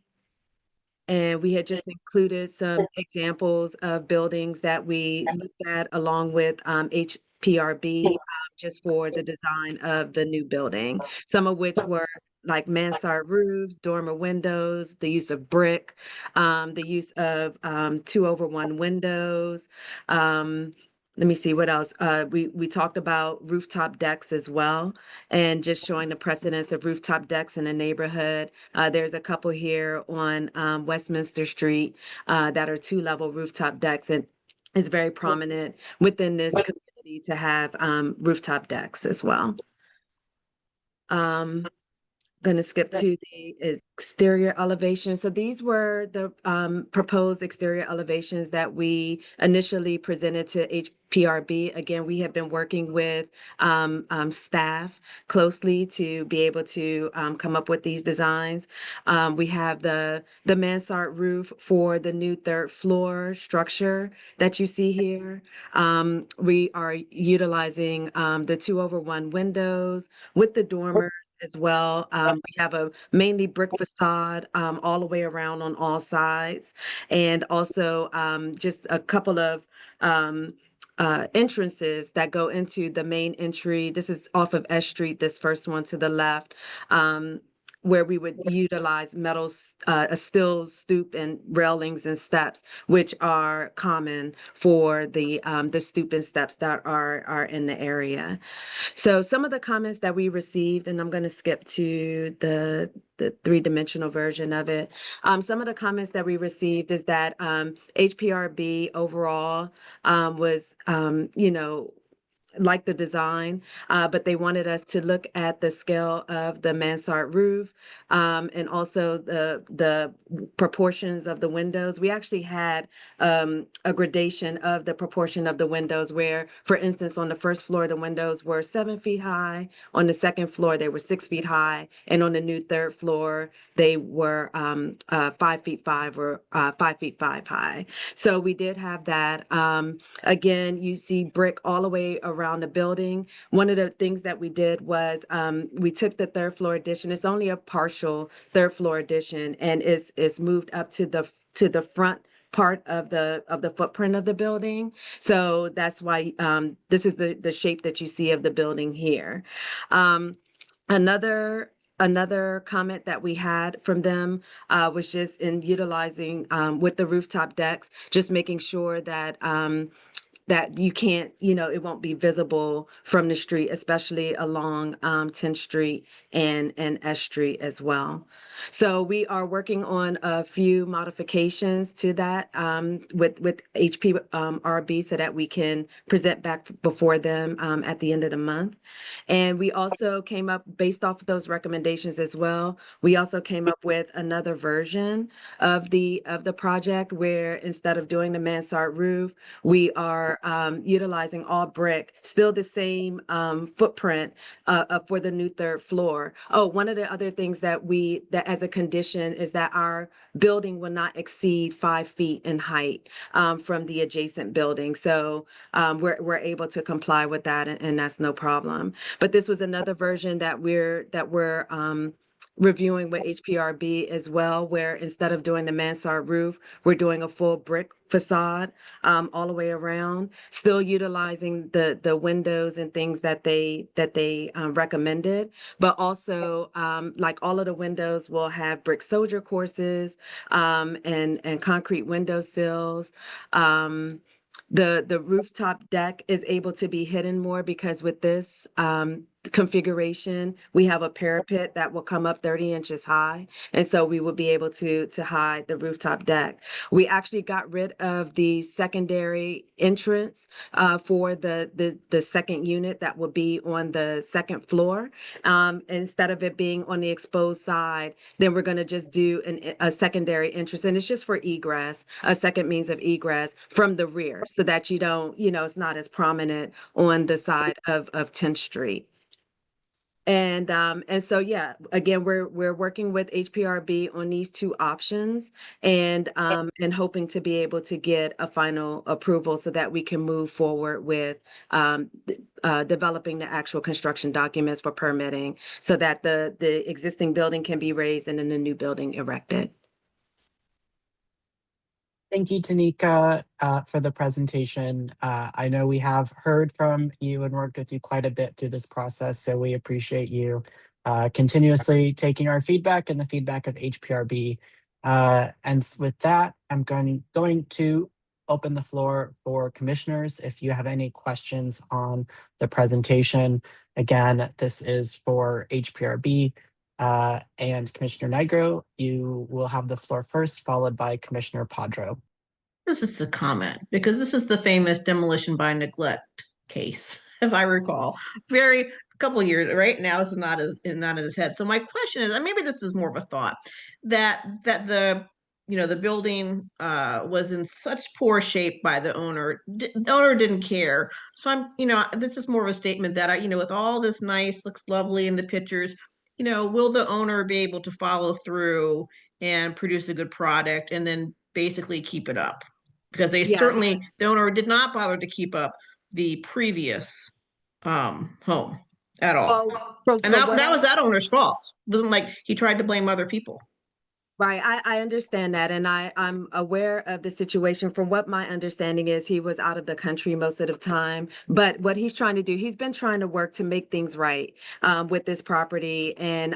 And we had just included some examples of buildings that we looked at along with HPRB just for the design of the new building, some of which were like mansard roofs, dormer windows, the use of brick, the use of 2/1 windows. Let me see what else. We talked about rooftop decks as well, and just showing the precedence of rooftop decks in the neighborhood. There's a couple here on Westminster Street that are 2-level rooftop decks, and it's very prominent within this community to have rooftop decks as well. Going to skip to the exterior elevation. So these were the proposed exterior elevations that we initially presented to HPRB. Again, we have been working with staff closely to be able to come up with these designs. We have the mansard roof for the new 3rd floor structure that you see here. We are utilizing the 2/1 windows with the dormer as well. We have a mainly brick facade all the way around on all sides, and also just a couple of entrances that go into the main entry. This is off of S Street, this first one to the left, where we would utilize metal, a steel stoop and railings and steps, which are common for the stoop and steps that are in the area. So some of the comments that we received, and I'm going to skip to the 3-dimensional version of it. Some of the comments that we received is that HPRB overall was, like the design, but they wanted us to look at the scale of the mansard roof and also the proportions of the windows. We actually had a gradation of the proportion of the windows where, for instance, on the first floor, the windows were 7 feet high. On the second floor, they were 6 feet high. And on the new 3rd floor, they were 5 feet 5 or 5 feet 5 high. So we did have that. Again, you see brick all the way around the building. One of the things that we did was we took the 3rd floor addition. It's only a partial 3rd floor addition, and it's moved up to the front part of the footprint of the building. So that's why this is the shape that you see of the building here. Another comment that we had from them was just in utilizing with the rooftop decks, just making sure that that you can't, it won't be visible from the street, especially along 10th Street and S Street as well. So we are working on a few modifications to that with HPRB so that we can present back before them at the end of the month. And we also came up, based off of those recommendations as well, we also came up with another version of the project where instead of doing the mansard roof, we are utilizing all brick, still the same footprint for the new 3rd floor. Oh, one of the other things that as a condition is that our building will not exceed 5 feet in height from the adjacent building. So we're able to comply with that, and that's no problem. But this was another version that we're reviewing with HPRB as well, where instead of doing the mansard roof, we're doing a full brick facade all the way around, still utilizing the windows and things that they recommended, but also like all of the windows will have brick soldier courses and concrete window sills. The rooftop deck is able to be hidden more because with this configuration, we have a parapet that will come up 30 inches high. And so we will be able to hide the rooftop deck. We actually got rid of the secondary entrance for the second unit that will be on the second floor. Instead of it being on the exposed side, then we're going to just do a secondary entrance. And it's just for egress, a second means of egress from the rear so that you don't, it's not as prominent on the side of 10th Street. And so, yeah, again, we're working with HPRB on these two options and hoping to be able to get a final approval so that we can move forward with developing the actual construction documents for permitting so that the existing building can be raised and then the new building erected. Thank you, Tanika, for the presentation. I know we have heard from you and worked with you quite a bit through this process, so we appreciate you continuously taking our feedback and the feedback of HPRB. And with that, I'm going to open the floor for commissioners. If you have any questions on the presentation, again, this is for HPRB. And Commissioner Nigro, you will have the floor first, followed by Commissioner Padro. This is a comment because this is the famous demolition by neglect case, if I recall. A couple of years right now, it's not in his head. So my question is, and maybe this is more of a thought, that the building was in such poor shape by the owner. The owner didn't care. So this is more of a statement that with all this nice, looks lovely in the pictures, will the owner be able to follow through and produce a good product and then basically keep it up? Because the owner did not bother to keep up the previous home at all. And that was that owner's fault. It wasn't like he tried to blame other people. Right. I understand that. And I'm aware of the situation. From what my understanding is, he was out of the country most of the time. But what he's trying to do, he's been trying to work to make things right with this property and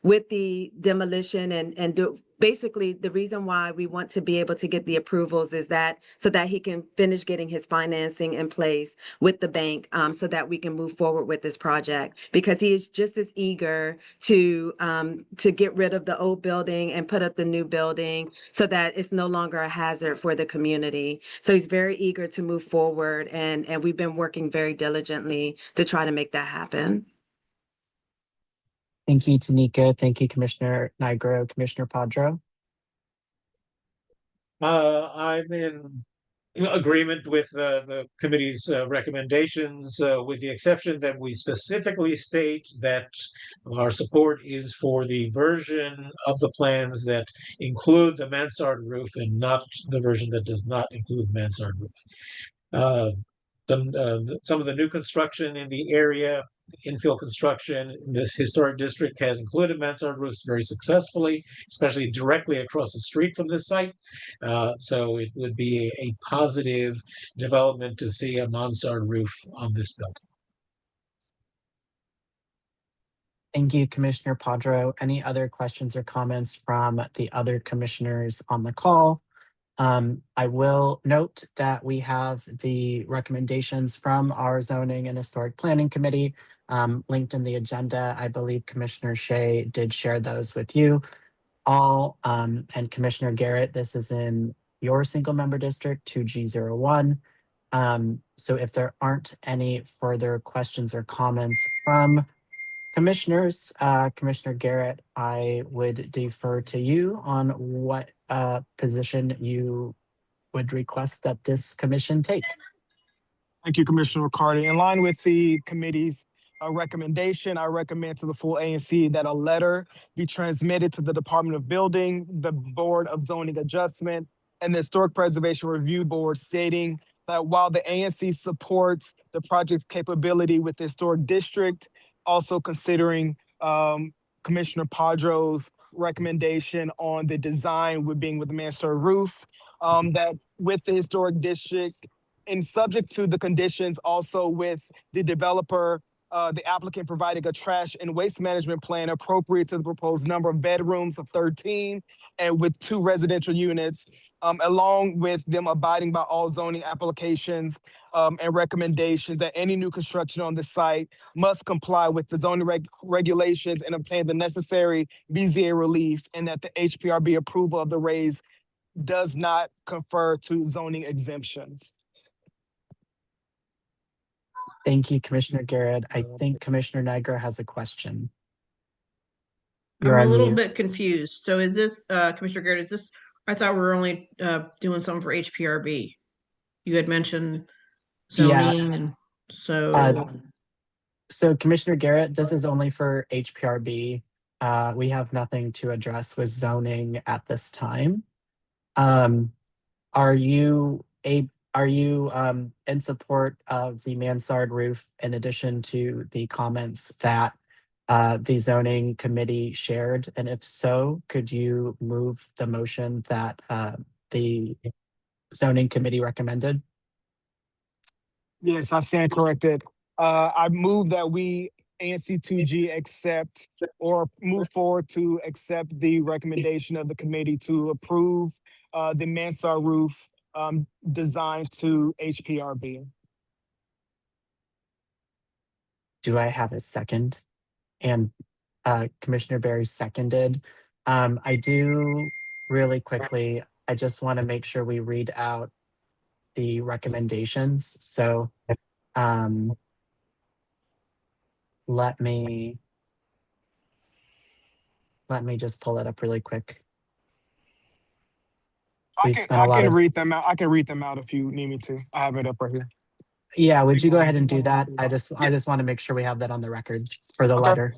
with the demolition and do. Basically, the reason why we want to be able to get the approvals is that so that he can finish getting his financing in place with the bank so that we can move forward with this project, because he is just as eager to get rid of the old building and put up the new building so that it's no longer a hazard for the community. So he's very eager to move forward, and we've been working very diligently to try to make that happen. Thank you, Tanika. Thank you, Commissioner Nigro. Commissioner Padro. I'm in agreement with the committee's recommendations, with the exception that we specifically state that our support is for the version of the plans that include the mansard roof and not the version that does not include the mansard roof. Some of the new construction in the area, infill construction in this historic district, has included mansard roofs very successfully, especially directly across the street from this site. So it would be a positive development to see a mansard roof on this building. Thank you, Commissioner Padro. Any other questions or comments from the other commissioners on the call? I will note that we have the recommendations from our Zoning and Historic Planning Committee linked in the agenda. I believe Commissioner Shea did share those with you all. And Commissioner Garrett, this is in your single member district, 2G01. So if there aren't any further questions or comments from commissioners, Commissioner Garrett, I would defer to you on what position you would request that this commission take. Thank you, Commissioner Riccardi. In line with the committee's recommendation, I recommend to the full ANC that a letter be transmitted to the Department of Building, the Board of Zoning Adjustment, and the Historic Preservation Review Board, stating that while the ANC supports the project's capability with the historic district, also considering Commissioner Padro's recommendation on the design with being with the mansard roof, that with the historic district and subject to the conditions also with the developer, the applicant providing a trash and waste management plan appropriate to the proposed number of bedrooms of 13 and with 2 residential units, along with them abiding by all zoning applications and recommendations that any new construction on the site must comply with the zoning regulations and obtain the necessary BZA relief, and that the HPRB approval of the raise does not confer to zoning exemptions. Thank you, Commissioner Garrett. I think Commissioner Niagara has a question. I'm You're a on little mute. bit confused. So is this, Commissioner Garrett, is this, I thought we were only doing something for HPRB. You had mentioned Yeah. zoning, and so. So Commissioner Garrett, this is only for HPRB. We have nothing to address with zoning at this time. Are you in support of the mansard roof in addition to the comments that the zoning committee shared? And if so, could you move the motion that the zoning committee recommended? Yes, I stand corrected. I move that we ANC 2G accept or move forward to accept the recommendation of the committee to approve the mansard roof designed to HPRB. Do I have a second? And Commissioner Berry seconded. I do really quickly, I just want to make sure we read out the recommendations. So let me just pull it up really quick. I can read them out. I can read them out if you need me to. I have it up right here. Yeah, would you go ahead and do that? I just want to make sure we have that on the record for the letter.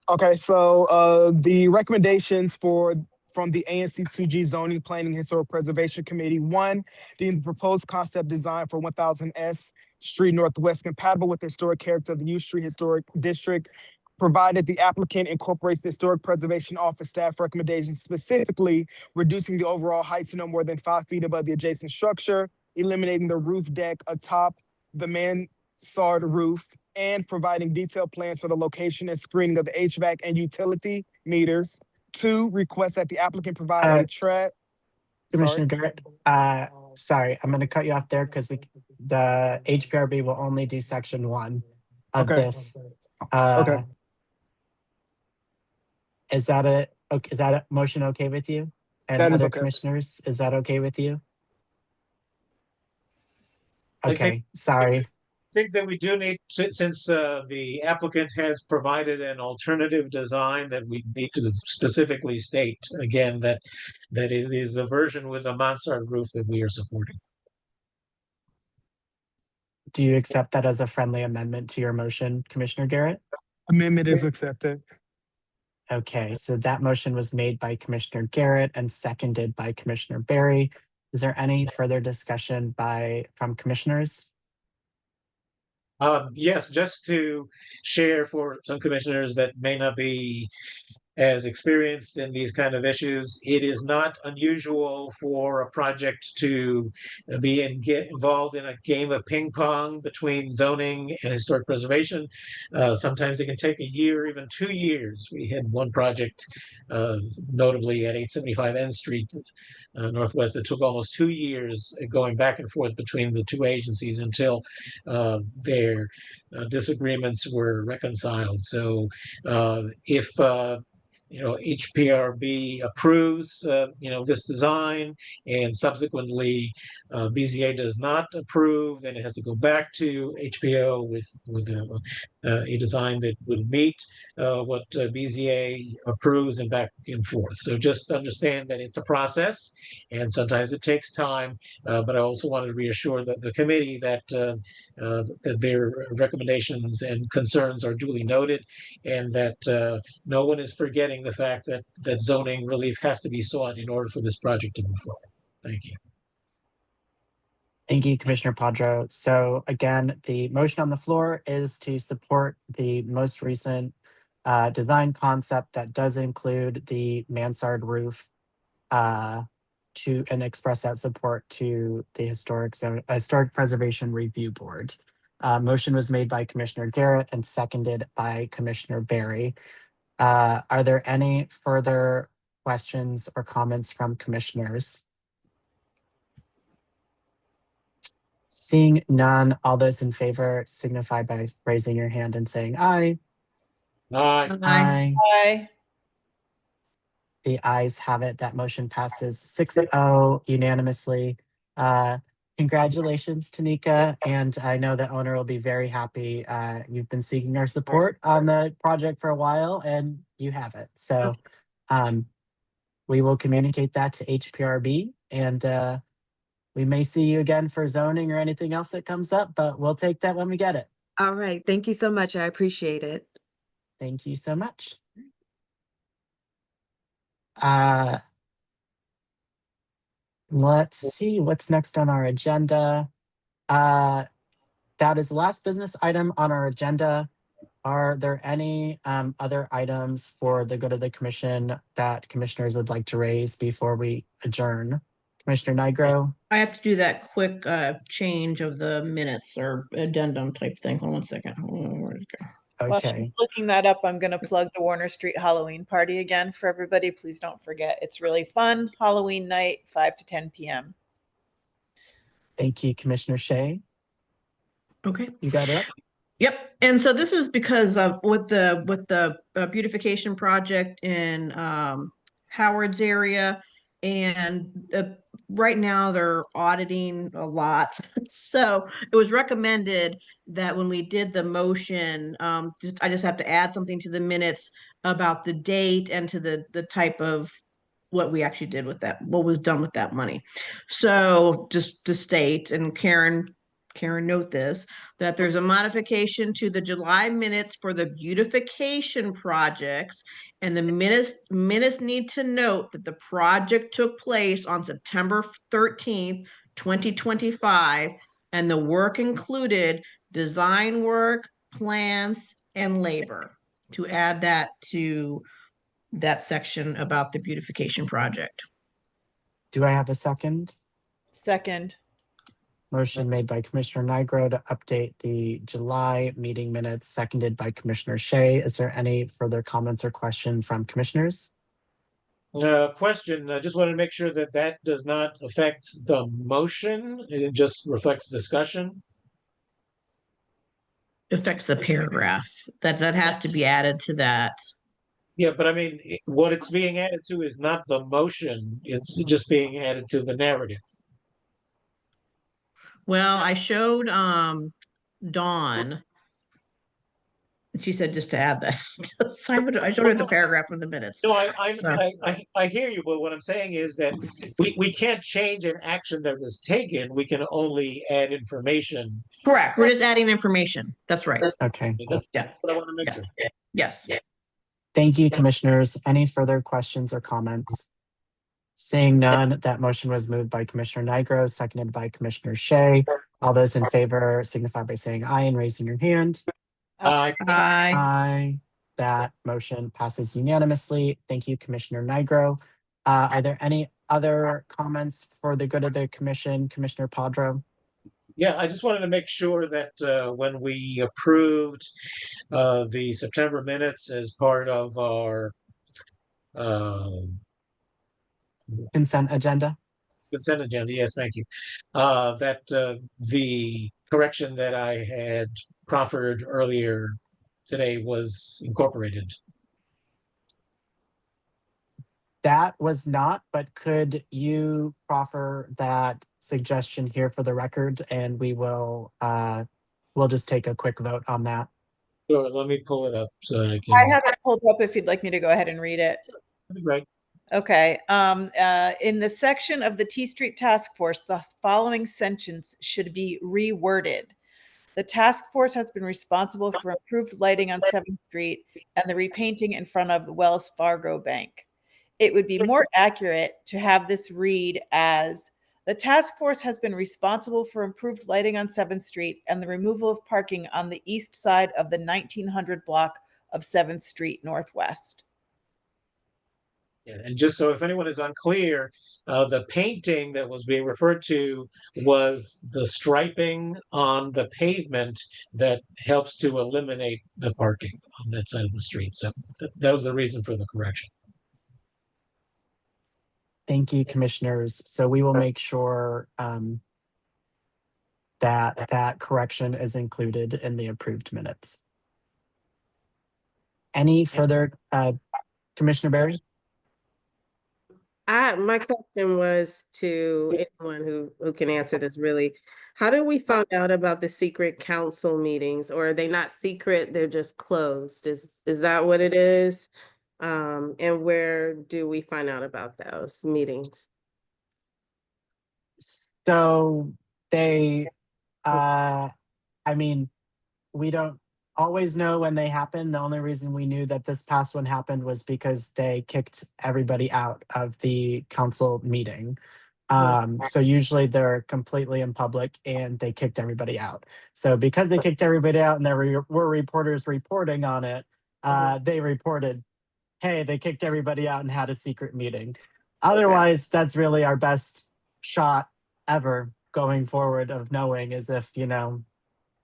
Okay, so the recommendations from the ANC 2G Zoning Planning Historic Preservation Committee: 1, deem the proposed concept design for 1000 S Street Northwest compatible with the historic character of the U Street Historic District, provided the applicant incorporates the Historic Preservation Office staff recommendations, specifically reducing the overall height to no more than 5 feet above the adjacent structure, eliminating the roof deck atop the mansard roof, and providing detailed plans for the location and screening of the HVAC and utility meters. 2, request that the applicant provide a track. Commissioner Garrett, sorry, I'm going to cut you off there because the HPRB will only do section 1 of this. Okay. Is that a motion okay with you? And that is other okay. Commissioners, is that okay with you? I Okay, sorry. think that we do need, since the applicant has provided an alternative design, that we need to specifically state again that it is the version with a mansard roof that we are supporting. Do you accept that as a friendly amendment to your motion, Commissioner Garrett? Amendment is accepted. Okay, so that motion was made by Commissioner Garrett and seconded by Commissioner Berry. Is there any further discussion from commissioners? Yes, just to share for some commissioners that may not be as experienced in these kind of issues, it is not unusual for a project to get involved in a game of ping pong between zoning and historic preservation. Sometimes it can take a year, even 2 years. We had one project, notably at 875 N Street Northwest, that took almost 2 years going back and forth between the 2 agencies until their disagreements were reconciled. So if HPRB approves, this design, and subsequently BZA does not approve, then it has to go back to HPO with a design that would meet what BZA approves, and back and forth. So just understand that it's a process, and sometimes it takes time. But I also wanted to reassure the committee that their recommendations and concerns are duly noted, and that no one is forgetting the fact that zoning relief has to be sought in order for this project to move forward. Thank you. Thank you, Commissioner Padro. So again, the motion on the floor is to support the most recent design concept that does include the mansard roof and express that support to the Historic Preservation Review Board. Motion was made by Commissioner Garrett and seconded by Commissioner Barry. Are there any further questions or comments from commissioners? Seeing none, all those in favor signify by raising your hand and saying aye. Aye. Aye. Aye. The ayes have it. That motion passes 6-0 unanimously. Congratulations, Tanika. And I know the owner will be very happy. You've been seeking our support on the project for a while and you have it. So we will communicate that to HPRB and we may see you again for zoning or anything else that comes up, but we'll take that when we get it. All right. Thank you so much. I appreciate it. Thank you so much. Let's see what's next on our agenda. That is the last business item on our agenda. Are there any other items for the good of the commission that commissioners would like to raise before we adjourn? Commissioner Nigro? I have to do that quick change of the minutes or addendum type thing. Hold on 1 second. Where did it go? While Okay. she's looking that up, I'm going to plug the Warner Street Halloween party again for everybody. Please don't forget. It's really fun. Halloween night, 5 to 10 p.m. Thank you, Commissioner Shea. Okay. You got it up? Yep. And so this is because of with the beautification project in Howard's area, and right now they're auditing a lot. So it was recommended that when we did the motion, I just have to add something to the minutes about the date and to the type of what we actually did with that, what was done with that money. So just to state, and Karen, note this, that there's a modification to the July minutes for the beautification projects, and the minutes need to note that the project took place on September 13th, 2025, and the work included design work, plans, and labor. To add that to that section about the beautification project. Do I have a second? Second. Motion made by Commissioner Nigro to update the July meeting minutes, seconded by Commissioner Shea. Is there any further comments or question from commissioners? Question, I just wanted to make sure that that does not affect the motion. It just reflects discussion. Affects the paragraph. That has to be added to that. Yeah, but I mean, what it's being added to is not the motion. It's just being added to the narrative. Well, I showed Dawn. She said just to add that. I showed her the paragraph in the minutes. No, So. I hear you, but what I'm saying is that we can't change an action that was taken. We can only add information. Correct. We're just adding information. That's right. Okay. That's Yeah. what I want to make sure. Yes. Thank you, commissioners. Any further questions or comments? Seeing none, that motion was moved by Commissioner Nigro, seconded by Commissioner Shea. All those in favor signify by saying aye and raising your hand. Aye. Aye. That motion passes unanimously. Thank you, Commissioner Nigro. Are there any other comments for the good of the commission, Commissioner Padro? Yeah, I just wanted to make sure that when we approved the September minutes as part of our Consent agenda? consent agenda, yes, thank you. That the correction that I had proffered earlier today was incorporated. That was not, but could you proffer that suggestion here for the record, and we will we'll just take a quick vote on that. Sure, let me pull it up so that I can. I have it pulled up if you'd like me to go ahead and read it. That'd be great. Okay. In the section of the T Street Task Force, the following sentence should be reworded. The task force has been responsible for improved lighting on 7th Street and the repainting in front of the Wells Fargo Bank. It would be more accurate to have this read as the task force has been responsible for improved lighting on 7th Street and the removal of parking on the east side of the 1900 block of 7th Street Northwest. Yeah, and just so if anyone is unclear, the painting that was being referred to was the striping on the pavement that helps to eliminate the parking on that side of the street. So that was the reason for the correction. Thank you, commissioners. So we will make sure that correction is included in the approved minutes. Any further, Commissioner Barry? My question was to anyone who can answer this really. How did we find out about the secret council meetings, or are they not secret, they're just closed? Is that what it is? And where do we find out about those meetings? So they, I mean, we don't always know when they happen. The only reason we knew that this past one happened was because they kicked everybody out of the council meeting. So usually they're completely in public and they kicked everybody out. So because they kicked everybody out and there were reporters reporting on it, they reported, hey, they kicked everybody out and had a secret meeting. Otherwise, that's really our best shot ever going forward of knowing is if,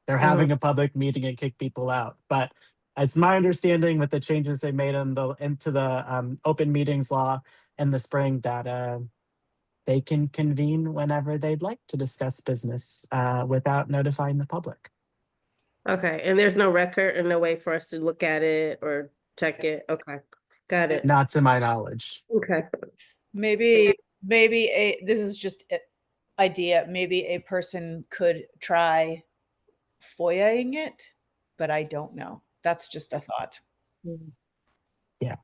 they're having a public meeting and kick people out. But it's my understanding with the changes they made into the open meetings law in the spring that they can convene whenever they'd like to discuss business without notifying the public. Okay, and there's no record or no way for us to look at it or check it? Okay, got it. Not to my knowledge. Okay. Maybe this is just an idea. Maybe a person could try FOIA-ing it, but I don't know. That's just a thought. Yeah.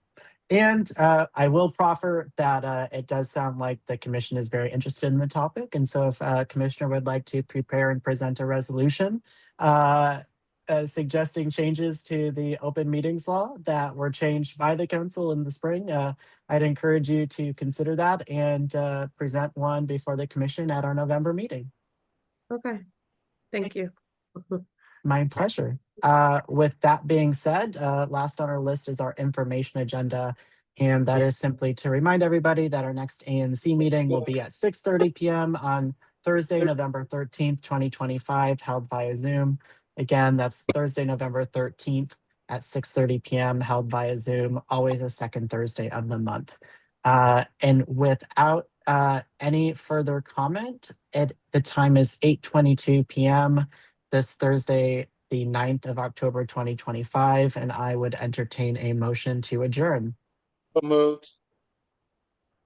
And I will proffer that it does sound like the commission is very interested in the topic. And so if a commissioner would like to prepare and present a resolution suggesting changes to the open meetings law that were changed by the council in the spring, I'd encourage you to consider that and present one before the commission at our November meeting. Okay, thank you. My pleasure. With that being said, last on our list is our information agenda. And that is simply to remind everybody that our next ANC meeting will be at 6:30 p.m. on Thursday, November 13th, 2025, held via Zoom. Again, that's Thursday, November 13th at 6:30 p.m. held via Zoom, always the second Thursday of the month. And without any further comment, the time is 8:22 p.m. this Thursday, the 9th of October, 2025, and I would entertain a motion to adjourn. Moved.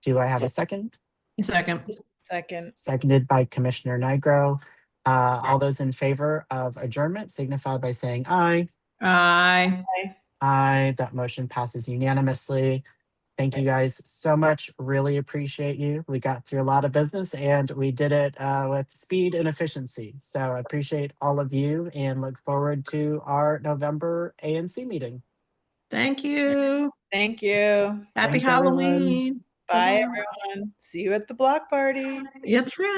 Do I have a second? Second. Second. Seconded by Commissioner Nigro. All those in favor of adjournment signify by saying aye. Aye. Aye. That motion passes unanimously. Thank you guys so much. Really appreciate you. We got through a lot of business and we did it with speed and efficiency. So I appreciate all of you and look forward to our November ANC meeting. Thank you. Thank you. Happy Thanks, Halloween. Bye, everyone. See you at the block party. That's right.